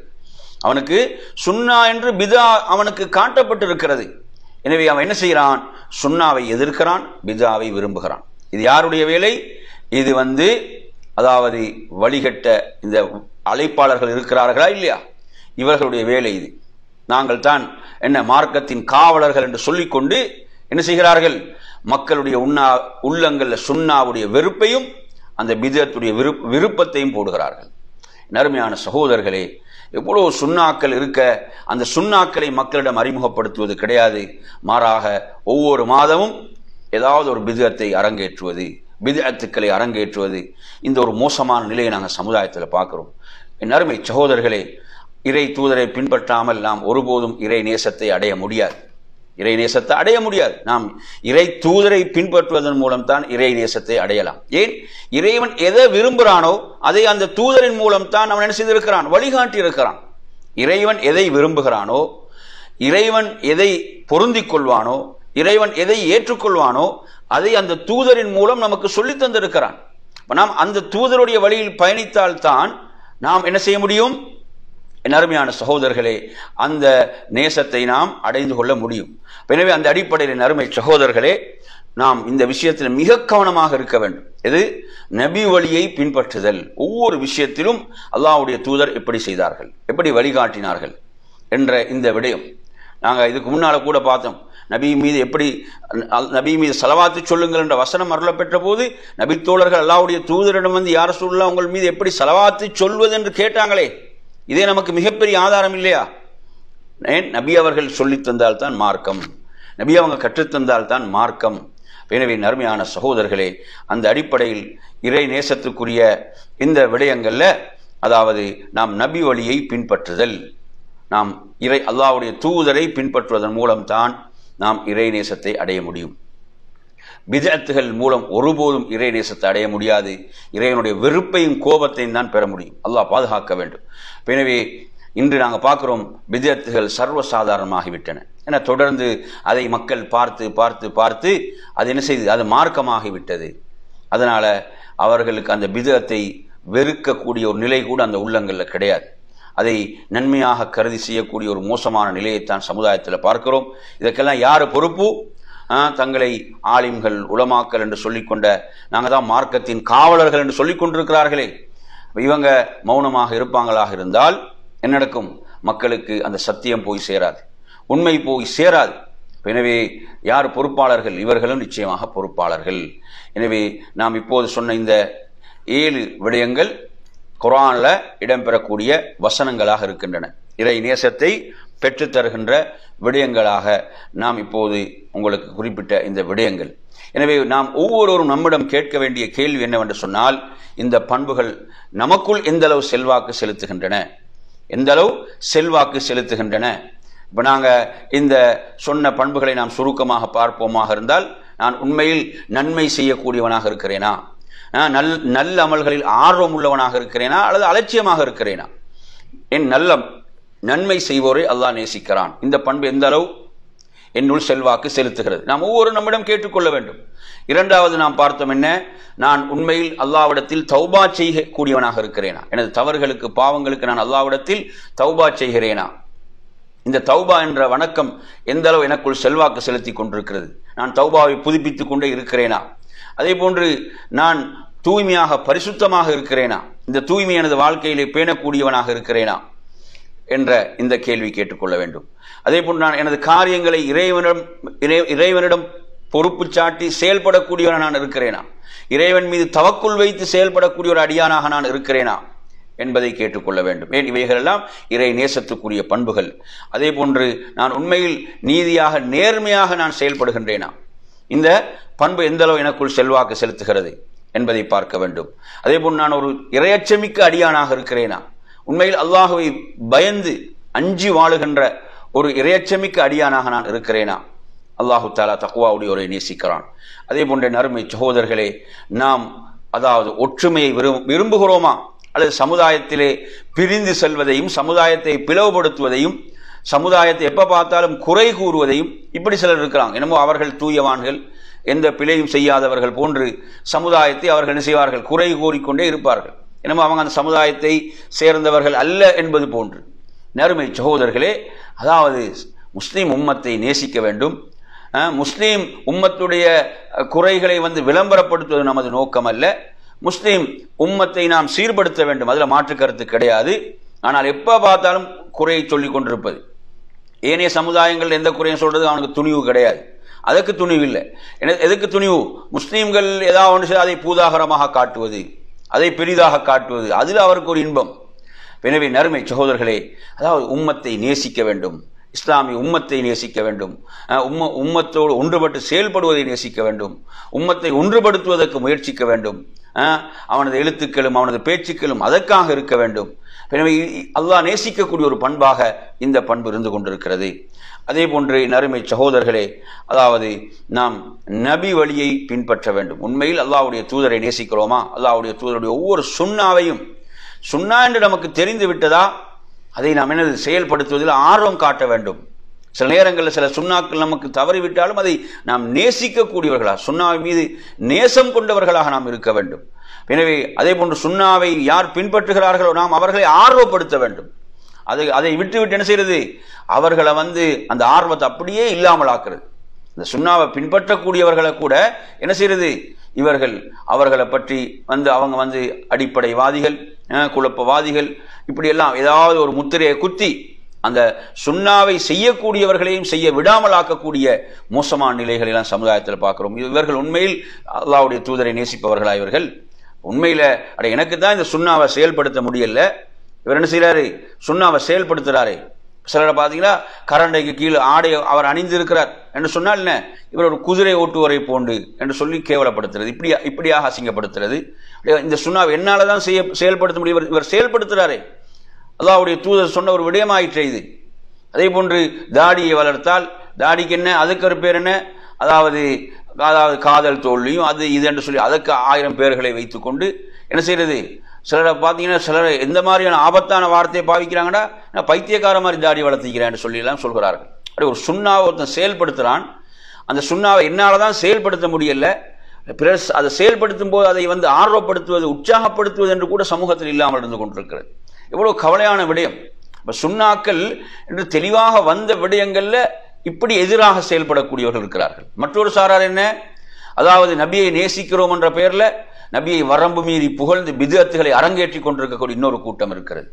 அவனுக்கு சுன்னா என்று பிதா அவனுக்கு காட்டப்பட்டிருக்கிறது. எனவே அவன் என்ன செய்கிறான், சுன்னாவை எதிர்க்கிறான், பிதாவை விரும்புகிறான். இது யாருடைய வேலை? இது அதாவது வழிகட்ட இந்த அழைப்பாளர்கள் இருக்கிறார்களா இல்லையா, இவர்களுடைய வேலை இது. நாங்கள் தான் என்ன மார்க்கத்தின் காவலர்கள் என்று சொல்லிக்கொண்டு என்ன செய்கிறார்கள், மக்களுடைய உள்ளங்கள்ல சுன்னாவுடைய வெறுப்பையும் அந்த பித்அத்துடைய விருப்பத்தையும் போடுகிறார்கள். நறுமையான சகோதரர்களே, எவ்வளவு சுன்னாக்கள் இருக்க அந்த சுன்னாக்களை மக்களிடம் அறிமுகப்படுத்துவது கிடையாது. மாறாக ஒவ்வொரு மாதமும் ஏதாவது ஒரு பித்அத்தை அரங்கேற்றுவது, பித்அத்துக்களை அரங்கேற்றுவது, இந்த ஒரு மோசமான நிலையை நாங்கள் சமுதாயத்தில் பார்க்கிறோம். என் அருமை சகோதரர்களே, இறை தூதரை பின்பற்றாமல் நாம் ஒருபோதும் இறை நேசத்தை அடைய முடியாது. இறை நேசத்தை அடைய முடியாது. நாம் இறை தூதரை பின்பற்றுவதன் மூலம் தான் இறை நேசத்தை அடையலாம். ஏன், இறைவன் எதை விரும்புகிறானோ அதை அந்த தூதரின் மூலம் தான் அவன் என்ன செய்திருக்கிறான், வழிகாட்டி இருக்கிறான். இறைவன் எதை விரும்புகிறானோ, இறைவன் எதை பொருந்திக் கொள்வானோ, இறைவன் எதை ஏற்றுக்கொள்வானோ அதை அந்த தூதரின் மூலம் நமக்கு சொல்லி தந்திருக்கிறான். நாம் அந்த தூதருடைய வழியில் பயணித்தால்தான் நாம் என்ன செய்ய முடியும். என் அருமையான சகோதரர்களே, அந்த நேசத்தை நாம் அடைந்து கொள்ள முடியும். எனவே அந்த அடிப்படையில் அருமை சகோதரர்களே, நாம் இந்த விஷயத்தில் மிக கவனமாக இருக்க வேண்டும். இது நபி வழியை பின்பற்றுதல். ஒவ்வொரு விஷயத்திலும் அல்லாஹ்வுடைய தூதர் எப்படி செய்தார்கள், எப்படி வழிகாட்டினார்கள் என்ற இந்த விடயம் நாங்கள் இதுக்கு முன்னால கூட பார்த்தோம். நபி மீது ஸலவாத்து சொல்லுங்கள் என்ற வசனம் அருள பெற்ற போது நபி தோழர்கள் அல்லாஹ்வுடைய தூதரிடம் யா ரசூலுல்லாஹ் உங்கள் மீது எப்படி ஸலவாத்து சொல்வது என்று கேட்டாங்களே, இதே நமக்கு மிகப்பெரிய ஆதாரம் இல்லையா? நபி அவர்கள் சொல்லித் தந்தால் தான் மார்க்கம், நபி அவங்க கற்றுத்தந்தால் தான் மார்க்கம். எனவே நறுமையான சகோதரர்களே, அந்த அடிப்படையில் இறை நேசத்துக்குரிய இந்த விடயங்கள்ல, அதாவது நாம் நபி வழியை பின்பற்றுதல், நாம் அல்லாஹ்வுடைய தூதரை பின்பற்றுவதன் மூலம் தான் நாம் இறை நேசத்தை அடைய முடியும். பித்அத்துகள் மூலம் ஒருபோதும் இறை நேசத்தை அடைய முடியாது. இறைவனுடைய வெறுப்பையும் கோபத்தையும் தான் பெற முடியும். அல்லாஹ் பாதுகாக்க வேண்டும். எனவே இன்று நாங்கள் பார்க்கிறோம், பித்அத்துகள் சர்வசாதாரணமாகிவிட்டன. ஏன்னா தொடர்ந்து அதை மக்கள் பார்த்து பார்த்து பார்த்து அது என்ன செய்து, அது மார்க்கமாகிவிட்டது. அதனால அவர்களுக்கு அந்த பித்அத்தை வெறுக்கக்கூடிய ஒரு நிலை கூட அந்த உள்ளங்களில் கிடையாது. அதை நன்மையாக கருதி செய்யக்கூடிய ஒரு மோசமான நிலையைத்தான் சமுதாயத்தில் பார்க்கிறோம். இதற்கெல்லாம் யார் பொறுப்பு? தங்களை ஆலிம்கள், உலமாக்கள் என்று சொல்லிக்கொண்ட நாங்கள் தான் மார்க்கத்தின் காவலர்கள் என்று சொல்லிக் கொண்டிருக்கிறார்களே, இவங்க மௌனமாக இருப்பாங்களாக இருந்தால் என்ன நடக்கும்? மக்களுக்கு அந்த சத்தியம் போய் சேராது, உண்மை போய் சேராது. எனவே யார் பொறுப்பாளர்கள்? இவர்களும் நிச்சயமாக பொறுப்பாளர்கள். எனவே நாம் இப்போது சொன்ன இந்த 7 விடயங்கள் குர்ஆன்ல இடம்பெறக்கூடிய வசனங்களாக இருக்கின்றன. இறை நேசத்தை பெற்றுத்தருகின்ற விடயங்களாக நாம் இப்போது உங்களுக்கு குறிப்பிட்ட இந்த விடயங்கள். எனவே நாம் ஒவ்வொருவரும் நம்மிடம் கேட்க வேண்டிய கேள்வி என்னவென்று சொன்னால், இந்த பண்புகள் நமக்குள் எந்த அளவு செல்வாக்கு செலுத்துகின்றன, எந்த அளவு செல்வாக்கு செலுத்துகின்றன. இப்போ நாங்கள் இந்த சொன்ன பண்புகளை நாம் சுருக்கமாக பார்ப்போமாக இருந்தால், நான் உண்மையில் நன்மை செய்யக்கூடியவனாக இருக்கிறேனா, நல்ல அமல்களில் ஆர்வம் உள்ளவனாக இருக்கிறேனா அல்லது அலட்சியமாக இருக்கிறேனா? என் நன்மை செய்வோரை அல்லாஹ் நேசிக்கிறான். இந்த பண்பு எந்த அளவு என்னுள் செல்வாக்கு செலுத்துகிறது? நாம் ஒவ்வொரு நம்மிடம் கேட்டுக்கொள்ள வேண்டும். இரண்டாவது நாம் பார்த்தோம் என்ன, நான் உண்மையில் அல்லாஹ்விடத்தில் தௌபா செய்யக்கூடியவனாக இருக்கிறேனா? எனது தவறுகளுக்கு, பாவங்களுக்கு நான் அல்லாஹ்விடத்தில் தௌபா செய்கிறேனா? இந்த தௌபா என்ற வணக்கம் எந்த அளவு எனக்குள் செல்வாக்கு செலுத்தி கொண்டிருக்கிறது? நான் தௌபாவை புதுப்பித்துக் கொண்டே இருக்கிறேனா? அதே போன்று நான் தூய்மையாக பரிசுத்தமாக இருக்கிறேனா, இந்த தூய்மை எனது வாழ்க்கையிலே பேணக்கூடியவனாக இருக்கிறேனா என்ற இந்த கேள்வி கேட்டுக்கொள்ள வேண்டும். அதே போன்று நான் எனது காரியங்களை இறைவனிடம் பொறுப்பு சாட்டி செயல்படக்கூடியவன் நான் இருக்கிறேனா, இறைவன் மீது தவக்குள் வைத்து செயல்படக்கூடிய ஒரு அடியானாக நான் இருக்கிறேனா என்பதை கேட்டுக்கொள்ள வேண்டும். ஏன் இவைகளெல்லாம் இறை நேசத்துக்குரிய பண்புகள். அதே போன்று நான் உண்மையில் நீதியாக நேர்மையாக நான் செயல்படுகின்றேனா, இந்த பண்பு எந்த அளவு எனக்குள் செல்வாக்கு செலுத்துகிறது என்பதை பார்க்க வேண்டும். அதே போன்று நான் ஒரு இறையச்சமிக்க அடியானாக இருக்கிறேனா, உண்மையில் அல்லாஹுவை பயந்து அஞ்சி வாழுகின்ற ஒரு இறையச்சமிக்க அடியானாக நான் இருக்கிறேனா. அல்லாஹு தாலா தக்வாவுடையோரை நேசிக்கிறான். அதே போன்ற நறுமை சகோதரர்களே, நாம் அதாவது ஒற்றுமையை விரும்புகிறோமா, அல்லது சமுதாயத்திலே பிரிந்து செல்வதையும் சமுதாயத்தை பிளவுபடுத்துவதையும் சமுதாயத்தை எப்ப பார்த்தாலும் குறை கூறுவதையும் இப்படி சிலர் இருக்கிறாங்க. என்னமோ அவர்கள் தூயவான்கள், எந்த பிழையும் செய்யாதவர்கள் போன்று சமுதாயத்தை அவர்கள் என்ன செய்வார்கள், குறை கூறிக்கொண்டே இருப்பார்கள். என்னமோ அவங்க அந்த சமுதாயத்தை சேர்ந்தவர்கள் அல்ல என்பது போன்று. நறுமை சகோதரர்களே, அதாவது முஸ்லீம் உம்மத்தை நேசிக்க வேண்டும். முஸ்லீம் உம்மத்துடைய குறைகளை விளம்பரப்படுத்துவது நமது நோக்கம் அல்ல. முஸ்லீம் உம்மத்தை நாம் சீர்படுத்த வேண்டும், அதில் மாற்று கருத்து கிடையாது. ஆனால் எப்ப பார்த்தாலும் குறையை சொல்லிக் கொண்டிருப்பது, ஏனைய சமுதாயங்கள் எந்த குறையும் சொல்றது அவனுக்கு துணிவு கிடையாது, அதற்கு துணிவு இல்லை. எதுக்கு துணிவு? முஸ்லீம்கள் ஏதாவது ஒன்று அதை பூதாகரமாக காட்டுவது, அதை பெரிதாக காட்டுவது, அதில் அவருக்கு ஒரு இன்பம். எனவே நறுமை சகோதரர்களே, அதாவது உம்மத்தை நேசிக்க வேண்டும், இஸ்லாமிய உம்மத்தை நேசிக்க வேண்டும், உம்மத்தோடு ஒன்றுபட்டு செயல்படுவதை நேசிக்க வேண்டும், உம்மத்தை ஒன்றுபடுத்துவதற்கு முயற்சிக்க வேண்டும். அவனது எழுத்துக்களும் அவனது பேச்சுக்களும் அதற்காக இருக்க வேண்டும். எனவே அல்லாஹ் நேசிக்கக்கூடிய ஒரு பண்பாக இந்த பண்பு இருந்து கொண்டிருக்கிறது. அதே போன்று நறுமை சகோதரர்களே, அதாவது நாம் நபி வழியை பின்பற்ற வேண்டும். உண்மையில் அல்லாஹ்வுடைய தூதரை நேசிக்கிறோமா, அல்லாஹ்வுடைய தூதருடைய ஒவ்வொரு சுன்னாவையும், சுன்னா என்று நமக்கு தெரிந்து விட்டதா, அதை நாம் என்னது செயல்படுத்துவதில் ஆர்வம் காட்ட வேண்டும். சில நேரங்களில் சில சுன்னாக்கள் நமக்கு தவறிவிட்டாலும் அதை நாம் நேசிக்கக்கூடியவர்களாக, சுன்னாவின் மீது நேசம் கொண்டவர்களாக நாம் இருக்க வேண்டும். எனவே அதே போன்று சுன்னாவை யார் பின்பற்றுகிறார்களோ நாம் அவர்களை ஆர்வப்படுத்த வேண்டும். அதை விட்டுவிட்டு என்ன செய்யறது, அவர்களை அந்த ஆர்வத்தை அப்படியே இல்லாமல் ஆக்குறது. இந்த சுன்னாவை பின்பற்றக்கூடியவர்களை கூட என்ன செய்யறது, அவர்களை பற்றி அவங்க அடிப்படைவாதிகள், குழப்பவாதிகள், இப்படி எல்லாம் ஏதாவது ஒரு முத்திரையை குத்தி அந்த சுன்னாவை செய்யக்கூடியவர்களையும் செய்ய விடாமல் ஆக்கக்கூடிய மோசமான நிலைகளை எல்லாம் சமுதாயத்தில் பார்க்கிறோம். இவர்கள் உண்மையில் அல்லாஹ்வுடைய தூதரை நேசிப்பவர்களா? இவர்கள் உண்மையில எனக்கு தான் இந்த சுன்னாவை செயல்படுத்த முடியல, இவர் என்ன செய்யறாரு, சுன்னாவை செயல்படுத்துறாரு. சிலரை பார்த்தீங்கன்னா கரண்டைக்கு கீழே ஆடை அவர் அணிந்திருக்கிறார் என்று சொன்னால் என்ன, இவர் ஒரு குதிரை ஓட்டுவரை போன்று என்று சொல்லி கேவலப்படுத்துறது, இப்படியாக அசிங்கப்படுத்துறது. இந்த சுன்னாவை என்னால தான் செயல்படுத்த முடியும், இவர் செயல்படுத்துறாரே, அல்லாஹ்வுடைய தூதர் சொன்ன ஒரு விடயமாயிற்று இது. அதே போன்று தாடியை வளர்த்தால் தாடிக்கு என்ன, அதுக்கு ஒரு பேர் என்ன, அதாவது காதல் தோல்வியும் அது இது என்று சொல்லி அதற்கு 1000 பேர்களை வைத்துக்கொண்டு என்ன செய்யறது. சிலரை பார்த்தீங்கன்னா சிலர் எந்த மாதிரியான ஆபத்தான வார்த்தையை பாவிக்கிறாங்கடா, நான் பைத்தியக்கார மாதிரி தாடி வளர்த்திக்கிறேன் சொல்லி எல்லாம் சொல்கிறார்கள். அப்படி ஒரு சுன்னாவை ஒருத்தன் செயல்படுத்துறான், அந்த சுன்னாவை என்னால்தான் செயல்படுத்த முடியல, பிறர் அதை செயல்படுத்தும் போது அதை ஆர்வப்படுத்துவது, உற்சாகப்படுத்துவது என்று கூட சமூகத்தில் இல்லாமல் இருந்து கொண்டிருக்கிறது. எவ்வளவு கவலையான விடயம். இப்ப சுன்னாக்கள் என்று தெளிவாக வந்த விடயங்கள்ல இப்படி எதிராக செயல்படக்கூடியவர்கள் இருக்கிறார்கள். மற்றொரு சாரார் என்ன, அதாவது நபியை நேசிக்கிறோம் என்ற பெயர்ல நபியை வரம்பு மீறி புகழ்ந்து பித்அத்துகளை அரங்கேற்றி கொண்டிருக்கக்கூடிய இன்னொரு கூட்டம் இருக்கிறது.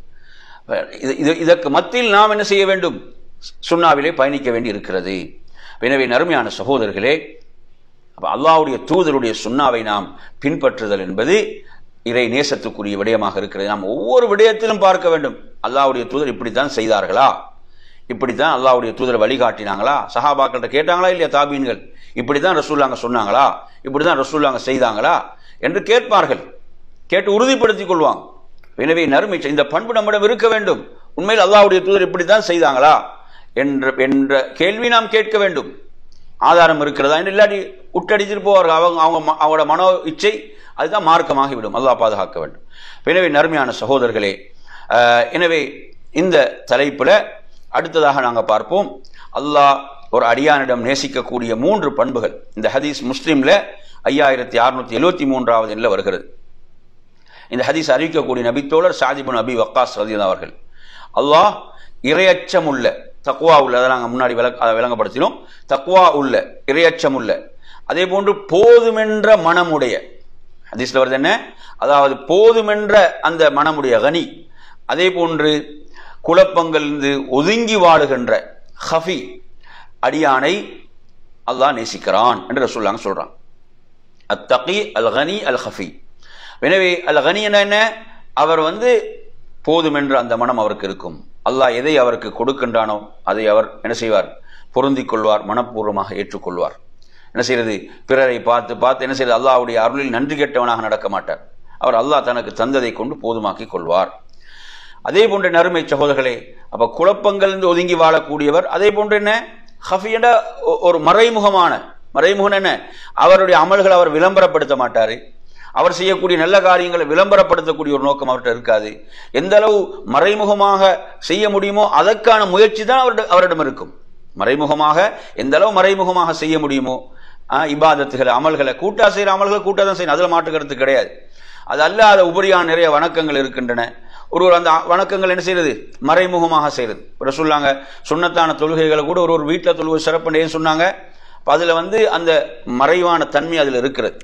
இதற்கு மத்தியில் நாம் என்ன செய்ய வேண்டும், சுன்னாவிலே பயணிக்க வேண்டி இருக்கிறது. எனவே நறுமையான சகோதரர்களே, அல்லாஹ்வுடைய தூதருடைய சுன்னாவை நாம் பின்பற்றுதல் என்பது இறை நேசத்துக்குரிய விடயமாக இருக்கிறது. நாம் ஒவ்வொரு விடயத்திலும் பார்க்க வேண்டும், அல்லாஹ்வுடைய தூதர் இப்படித்தான் செய்தார்களா, இப்படித்தான் அல்லாஹ்வுடைய தூதர் வழிகாட்டினாங்களா, சஹாபாக்கள்கிட்ட கேட்டாங்களா இல்லையா, தாபீன்கள் இப்படித்தான் ரசூலுல்லாஹ் சொன்னாங்களா, இப்படித்தான் ரசூலுல்லாஹ் செய்தாங்களா என்று கேட்பார்கள், கேட்டு உறுதிப்படுத்திக் கொள்வாங்க. எனவே நறுமை இந்த பண்பு நம்மிடம் இருக்க வேண்டும். உண்மையில் அல்லாஹ்வுடைய தூதர் இப்படித்தான் செய்தாங்களா என்ற கேள்வி நாம் கேட்க வேண்டும். ஆதாரம் இருக்கிறதா என்று இல்லாட்டி உட்டடிச்சிட்டு போவார்கள். அவங்களோட மனோ இச்சை அதுதான் மார்க்கமாகிவிடும். அல்லாஹ் பாதுகாக்க வேண்டும். எனவே நறுமையான சகோதரர்களே, எனவே இந்த தலைப்புல அடுத்ததாக நாங்கள் பார்ப்போம், அல்லாஹ் ஒரு அடியானிடம் நேசிக்கக்கூடிய 3 பண்புகள். இந்த ஹதீஸ் முஸ்லிம்ல 5673வது எண்ணில் வருகிறது. இந்த ஹதீஸ் அறிவிக்கக்கூடிய நபித்தோழர் ஸஅத் இப்னு அபி வக்காஸ் ரலியல்லாஹு அவர்கள். அல்லாஹ் இறையச்சம் உள்ள, தக்வா உள்ள, அதை நாங்கள் முன்னாடி விளங்கப்படுத்தினோம், தக்வா உள்ள, இறையச்சம் உள்ள அதே போன்று போதுமென்ற மனமுடைய, ஹதீஸ்ல வருது என்ன, அதாவது போதுமென்ற அந்த மனமுடைய கனி. அதே போன்று குழப்பங்கள் ஒதுங்கி வாழுகின்ற ஹஃபி அடியானை அல்லாஹ் நேசிக்கிறான் என்று ரசூலுல்லாஹ் சொல்றான். அத்தகி அல் கனி அல் ஹஃபி. எனவே அல் கனி என்ன, அவர் போதுமென்ற அந்த மனம் அவருக்கு இருக்கும். அல்லாஹ் எதை அவருக்கு கொடுக்கின்றானோ அதை அவர் என்ன செய்வார், பொருந்திக் கொள்வார், மனப்பூர்வமாக ஏற்றுக்கொள்வார். என்ன செய்யறது, பிறரை பார்த்து பார்த்து என்ன செய்யறது, அல்லாஹ்வுடைய அருளில் நன்றி கெட்டவனாக நடக்க மாட்டார். அவர் அல்லாஹ் தனக்கு தந்ததை கொண்டு போதுமாக்கி கொள்வார். அதே போன்ற நறுமை சகோதரர்களே, அப்ப குழப்பங்கள் ஒதுங்கி வாழக்கூடியவர். அதே போன்று என்ன, ஹஃபி என்ற ஒரு மறைமுகம் என்ன, அவருடைய அமல்களை அவர் விளம்பரப்படுத்த மாட்டாரு. அவர் செய்யக்கூடிய நல்ல காரியங்களை விளம்பரப்படுத்தக்கூடிய ஒரு நோக்கம் அவர்கிட்ட இருக்காது. எந்த அளவு மறைமுகமாக செய்ய முடியுமோ அதற்கான முயற்சி தான் அவரிடம் இருக்கும். மறைமுகமாக எந்த அளவு மறைமுகமாக செய்ய முடியுமோ இபாதத்துகளை, அமல்களை, கூட்டா செய்யற அமல்களை கூட்டா தான் செய்யணும், அதுல மாற்று கருத்து கிடையாது. அது அல்லாத உபரியான நிறைய வணக்கங்கள் இருக்கின்றன. ஒருவர் அந்த வணக்கங்கள் என்ன செய்யறது, மறைமுகமாக செய்யறது. சொல்லாங்க சுன்னத்தான தொழுகைகளை கூட ஒரு வீட்டில் தொழுகை சிறப்பு சொன்னாங்க. அதுல அந்த மறைவான தன்மை அதுல இருக்கிறது.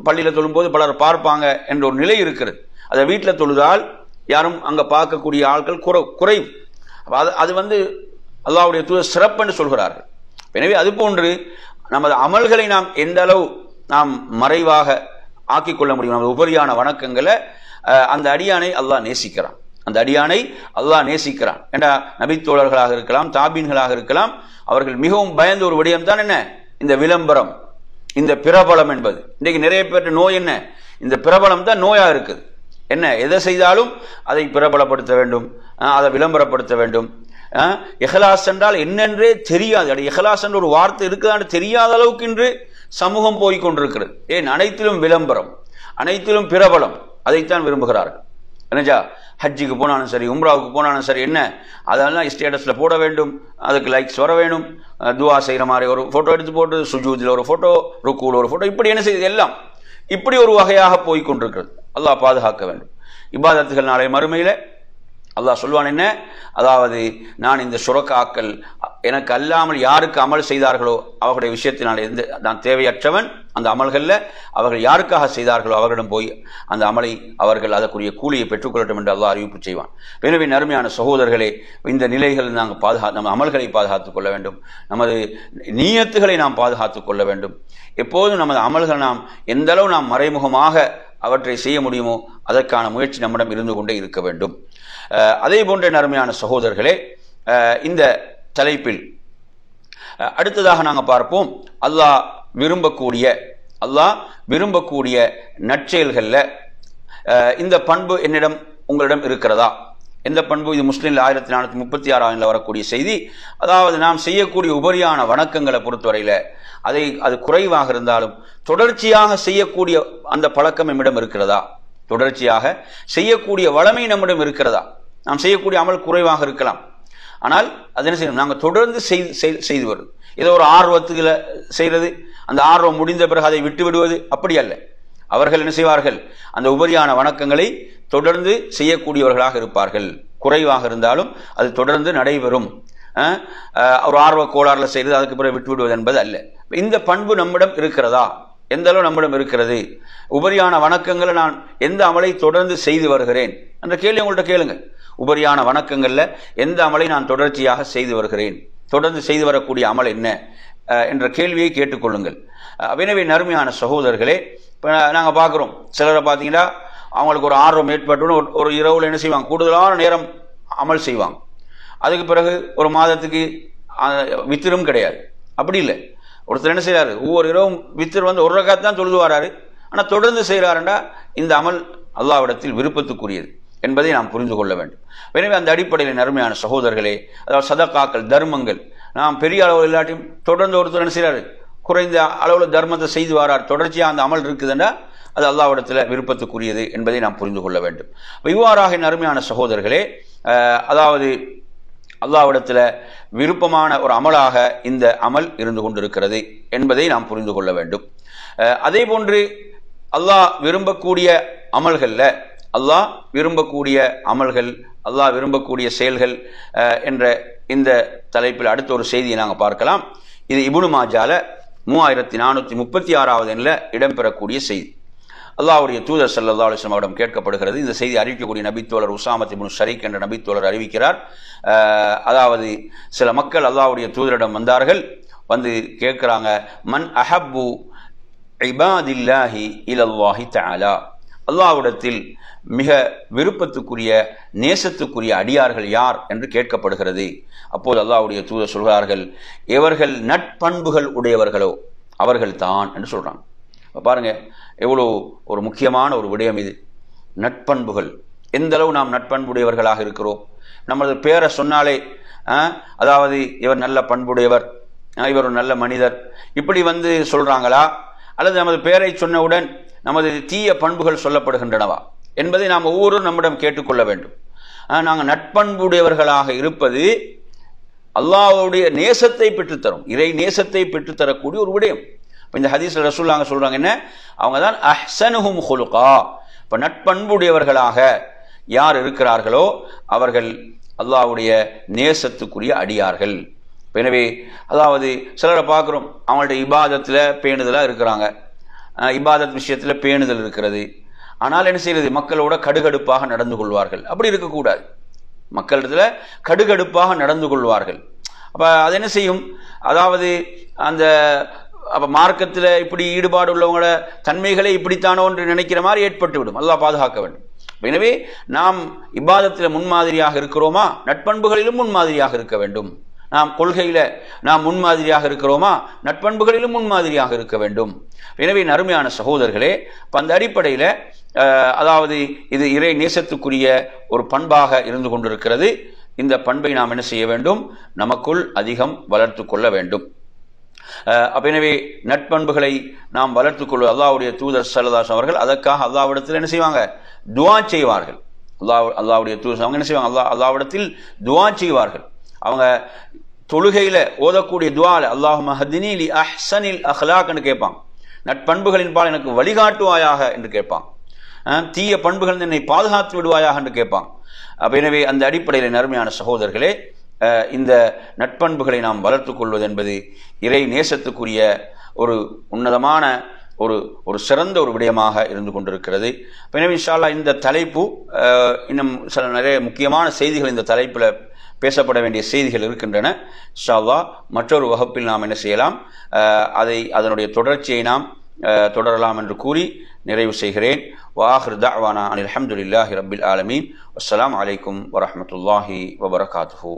பள்ளியில் தொழும்போது பலர் பார்ப்பாங்க என்ற ஒரு நிலை இருக்கிறது. அதை வீட்டில் தொழுதால் யாரும் அங்க பார்க்கக்கூடிய ஆட்கள் குறைவு. அது அல்லாஹ்வுடைய தூதர் சிறப்பு என்று சொல்கிறார்கள். எனவே அது போன்று நமது அமல்களை நாம் எந்த அளவு நாம் மறைவாக ஆக்கிக் கொள்ள முடியும், நமது உபரியான வணக்கங்களை, அந்த அடியானை அல்லாஹ் நேசிக்கிறான். அந்த அடியானை அல்லாஹ் நேசிக்கிறான். ஏண்டா நபித்தோழர்களாக இருக்கலாம், தாபீன்களாக இருக்கலாம், அவர்கள் மிகவும் பயந்த ஒரு விடயம் தான் என்ன, இந்த விளம்பரம், இந்த பிரபலம் என்பது. இன்றைக்கு நிறைய பேர் நோய் என்ன, இந்த பிரபலம் தான் நோயா இருக்குது. என்ன, எதை செய்தாலும் அதை பிரபலப்படுத்த வேண்டும், அதை விளம்பரப்படுத்த வேண்டும். இஹ்லாஸ் என்றால் என்னென்றே தெரியாது. இஹ்லாஸ் என்ற ஒரு வார்த்தை இருக்குதான்னு தெரியாத அளவுக்கு இன்று சமூகம் போய்கொண்டிருக்கிறது. ஏன், அனைத்திலும் விளம்பரம், அனைத்திலும் பிரபலம், அதைத்தான் விரும்புகிறார்கள். என்னஜா ஹஜ்ஜுக்கு போனாலும் சரி, உம்ராவுக்கு போனாலும் சரி, என்ன அதெல்லாம் ஸ்டேட்டஸ்ல போட வேண்டும், அதுக்கு லைக்ஸ் வர வேண்டும், துவா செய்கிற மாதிரி ஒரு போட்டோ எடுத்து போட்டு, சுஜூதில் ஒரு போட்டோ, ருக்கூல ஒரு போட்டோ, இப்படி என்ன செய்யுது, எல்லாம் இப்படி ஒரு வகையாக போய்கொண்டிருக்கிறது. அல்லாஹ் பாதுகாக்க வேண்டும். இபாதத்துகள் நாளை மறுமையில அல்லாஹ் சொல்வான் என்ன, அதாவது நான் இந்த சுரக்காக்கள் எனக்கு அல்லாமல் யாருக்கு அமல் செய்தார்களோ அவர்களுடைய விஷயத்தினால் நான் தேவையற்றவன். அந்த அமல்களில் அவர்கள் யாருக்காக செய்தார்களோ அவர்களிடம் போய் அந்த அமலை அவர்கள் அதற்குரிய கூலியை பெற்றுக்கொள்ளட்டும் என்று அல்லாஹ் அறிவிப்பு செய்வான். எனவே நறுமையான சகோதரர்களே, இந்த நிலைகள் நாங்கள் நம்ம அமல்களை பாதுகாத்துக் கொள்ள வேண்டும், நமது நீயத்துகளை நாம் பாதுகாத்துக் கொள்ள வேண்டும். எப்போதும் நமது அமல்கள் நாம் எந்த அளவு நாம் மறைமுகமாக அவற்றை செய்ய முடியுமோ அதற்கான முயற்சி நம்மிடம் இருந்து கொண்டே இருக்க வேண்டும். அதே போன்ற நறுமையான சகோதரர்களே, இந்த தலைப்பில் அடுத்ததாக நாங்கள் பார்ப்போம், அல்லாஹ் விரும்பக்கூடிய நற்செயல்கள்ல இந்த பண்பு என்னிடம் உங்களிடம் இருக்கிறதா? எந்த பண்பு? இது முஸ்லிம்ல 1436 வரக்கூடிய செய்தி. அதாவது நாம் செய்யக்கூடிய உபரியான வணக்கங்களை பொறுத்தவரையில அது குறைவாக இருந்தாலும் தொடர்ச்சியாக செய்யக்கூடிய அந்த பழக்கம் நம்மிடம் இருக்கிறதா? தொடர்ச்சியாக செய்யக்கூடிய வளமை நம்மிடம் இருக்கிறதா? நாம் செய்யக்கூடிய அமல் குறைவாக இருக்கலாம், ஆனால் அது என்ன செய்யணும், நாங்கள் தொடர்ந்து செய்து வருது. ஏதோ ஒரு ஆர்வத்துகளை செய்யறது, அந்த ஆர்வம் முடிந்த பிறகு அதை விட்டு விடுவது, அப்படி அல்ல. அவர்கள் என்ன செய்வார்கள், அந்த உபரியான வணக்கங்களை தொடர்ந்து செய்யக்கூடியவர்களாக இருப்பார்கள். குறைவாக இருந்தாலும் அது தொடர்ந்து நடைபெறும். ஒரு ஆர்வ கோளாறுல செய்வது அதுக்கு பிறகு விட்டு விடுவது என்பது அல்ல. இந்த பண்பு நம்மிடம் இருக்கிறதா? எந்த அளவு நம்மிடம் இருக்கிறது? உபரியான வணக்கங்களை நான் எந்த அமலை தொடர்ந்து செய்து வருகிறேன் என்ற கேள்வி உங்கள்கிட்ட கேளுங்க. உபரியான வணக்கங்கள்ல எந்த அமலை நான் தொடர்ச்சியாக செய்து வருகிறேன், தொடர்ந்து செய்து வரக்கூடிய அமல் என்ன என்ற கேள்வியை கேட்டுக்கொள்ளுங்கள். எனவே நறுமையான சகோதரர்களே, நாங்கள் பார்க்குறோம், சிலரை பார்த்தீங்கன்னா அவங்களுக்கு ஒரு ஆர்வம் ஏற்பட்டு ஒரு இரவுல என்ன செய்வாங்க, கூடுதலான நேரம் அமல் செய்வாங்க. அதுக்கு பிறகு ஒரு மாதத்துக்கு வித்திரும் கிடையாது. அப்படி இல்லை, ஒருத்தர் என்ன செய்யறாரு, ஒவ்வொரு இரவும் வித்திர் ஒரு ரக்காத் தான் தொழுது வராரு, ஆனால் தொடர்ந்து செய்கிறாருண்டா இந்த அமல் அல்லாஹ்விடத்தில் விருப்பத்துக்குரியது என்பதை நாம் புரிந்து கொள்ள வேண்டும். எனவே அந்த அடிப்படையில் நறுமையான சகோதரர்களே, அதாவது சதகாக்கள், தர்மங்கள், நாம் பெரிய அளவில் இல்லாட்டியும் தொடர்ந்து ஒருத்தர் என்ன செய்யறாரு, குறைந்த அளவில் தர்மத்தை செய்து வரார், தொடர்ச்சியாக அந்த அமல் இருக்குதுன்னா அது அல்லாஹ்விடத்தில் விருப்பத்துக்குரியது என்பதை நாம் புரிந்து கொள்ள வேண்டும். இவ்வாறாக நறுமையான சகோதரர்களே, அதாவது அல்லாஹ்விடத்தில் விருப்பமான ஒரு அமலாக இந்த அமல் இருந்து கொண்டிருக்கிறது என்பதை நாம் புரிந்து கொள்ள வேண்டும். அதே போன்று அல்லாஹ் விரும்பக்கூடிய அமல்கள்ல, அல்லாஹ் விரும்பக்கூடிய அமல்கள், அல்லாஹ் விரும்பக்கூடிய செயல்கள் என்ற இந்த தலைப்பில் அடுத்த ஒரு செய்தியை நாங்கள் பார்க்கலாம். இது இப்னு மாஜால 3436வது எண்ணில் இடம்பெறக்கூடிய செய்தி. அல்லாஹ்வுடைய தூதர் ஸல்லல்லாஹு அலைஹி வஸல்லம் அவரிடம் கேட்கப்படுகிறது. இந்த செய்தி அறிவிக்கக்கூடிய நபித்தோழர் உஸாமத் இப்னு ஷரீக் என்ற நபித்தோழர் அறிவிக்கிறார். அதாவது சில மக்கள் அல்லாஹ்வுடைய தூதரிடம் வந்தார்கள், வந்து கேட்குறாங்க, மன் அஹப்பு இபாதில்லாஹி இலல்லாஹி தஆலா, அல்லாஹ்விடத்தில் மிக விருப்பத்துக்குரிய நேசத்துக்குரிய அடியார்கள் யார் என்று கேட்கப்படுகிறது. அப்போது அல்லாஹ்வுடைய தூதர் சொல்கிறார்கள், எவர்கள் நட்பண்புகள் உடையவர்களோ அவர்கள் தான் என்று சொல்றாங்க. பாருங்க எவ்வளோ ஒரு முக்கியமான ஒரு விடயம் இது. நட்பண்புகள், எந்த அளவு நாம் நட்பண்புடையவர்களாக இருக்கிறோம். நமது பேரை சொன்னாலே அதாவது இவர் நல்ல பண்புடையவர், இவர் ஒரு நல்ல மனிதர், இப்படி வந்து சொல்றாங்களா, அல்லது நமது பெயரை சொன்னவுடன் நமது தீய பண்புகள் சொல்லப்படுகின்றனவா என்பதை நாம் ஒவ்வொருவரும் நம்மிடம் கேட்டுக்கொள்ள வேண்டும். நாங்கள் நட்பண்புடையவர்களாக இருப்பது அல்லாஹ்வுடைய நேசத்தை பெற்றுத்தரும், இறை நேசத்தை பெற்றுத்தரக்கூடிய ஒரு விடயம். இந்த ஹதீஸ்ல ரசூலுல்லாஹ் சொல்றாங்க என்ன, அவங்க தான் அஹ்ஸனுஹும் குலுகா. இப்ப நட்பண்புடையவர்களாக யார் இருக்கிறார்களோ அவர்கள் அல்லாஹ்வுடைய நேசத்துக்குரிய அடியார்கள். எனவே அதாவது சிலரை பார்க்குறோம், அவங்கள்ட்ட இபாதத்தில் பேணுதலாக இருக்கிறாங்க, இபாதத் விஷயத்தில் பேணுதல் இருக்கிறது, ஆனால் என்ன செய்யறது, மக்களோட கடுகடுப்பாக நடந்து கொள்வார்கள். அப்படி இருக்கக்கூடாது, மக்களிடத்துல கடுகடுப்பாக நடந்து கொள்வார்கள். அப்போ அது என்ன செய்யும், அதாவது அந்த அப்போ மார்க்கத்தில் இப்படி ஈடுபாடு உள்ளவங்களோட தன்மைகளை இப்படித்தானோ என்று நினைக்கிற மாதிரி ஏற்பட்டுவிடும். அல்லாஹ் பாதுகாக்க வேண்டும். எனவே நாம் இபாதத்தில் முன்மாதிரியாக இருக்கிறோமா, நட்பண்புகளிலும் முன்மாதிரியாக இருக்க வேண்டும். நாம் கொள்கையில நாம் முன்மாதிரியாக இருக்கிறோமா, நட்பண்புகளிலும் முன்மாதிரியாக இருக்க வேண்டும். எனவே அருமையான சகோதரர்களே, அந்த அடிப்படையில் அதாவது இது இறை நேசத்துக்குரிய ஒரு பண்பாக இருந்து கொண்டிருக்கிறது. இந்த பண்பை நாம் என்ன செய்ய வேண்டும், நமக்குள் அதிகம் வளர்த்து கொள்ள வேண்டும். எனவே நட்பண்புகளை நாம் வளர்த்துக் கொள்வது, அல்லாஹ்வுடைய தூதர் ஸல்லல்லாஹு அலைஹி வஸல்லம் அவர்கள் அதற்காக அல்லாஹ்விடத்தில் என்ன செய்வாங்க, துஆ செய்வார்கள். அல்லாஹ்வுடைய தூதர் அவங்க என்ன செய்வாங்க, அல்லாஹ்விடத்தில் துஆ செய்வார்கள். அவங்க தொழுகையில ஓதக்கூடிய துஆல அல்லாஹும்ம ஹதினி லி அஹ்ஸனில் அக்லாக்னு கேட்பாங்க, நட்பண்புகளின் பால் எனக்கு வழிகாட்டுவாயாக என்று கேட்பாங்க, தீய பண்புகள் என்னை பாதுகாத்து விடுவாயாக என்று கேட்பாங்க. எனவே அந்த அடிப்படையில் அருமையான சகோதரர்களே, இந்த நட்பண்புகளை நாம் வளர்த்து கொள்வது என்பது இறை நேசத்துக்குரிய ஒரு உன்னதமான ஒரு சிறந்த ஒரு விடயமாக இருந்து கொண்டிருக்கிறது. எனவே இன்ஷா அல்லாஹ் இந்த தலைப்பு இன்னும் சில நிறைய முக்கியமான செய்திகள் இந்த தலைப்பில் பேசப்பட வேண்டிய செய்திகள் இருக்கின்றன. இன்ஷா அல்லாஹ் மற்றொரு வகுப்பில் நாம் என்ன செய்யலாம், அதனுடைய தொடர்ச்சியை நாம் தொடரலாம் என்று கூறி நிறைவு செய்கிறேன். வஆஹிரு தஅவானா அனில் ஹம்துலில்லாஹி ரப்பில் ஆலமீன். வஸ்ஸலாமு அலைக்கும் வரஹ்மத்துல்லாஹி வபரகாத்துஹு.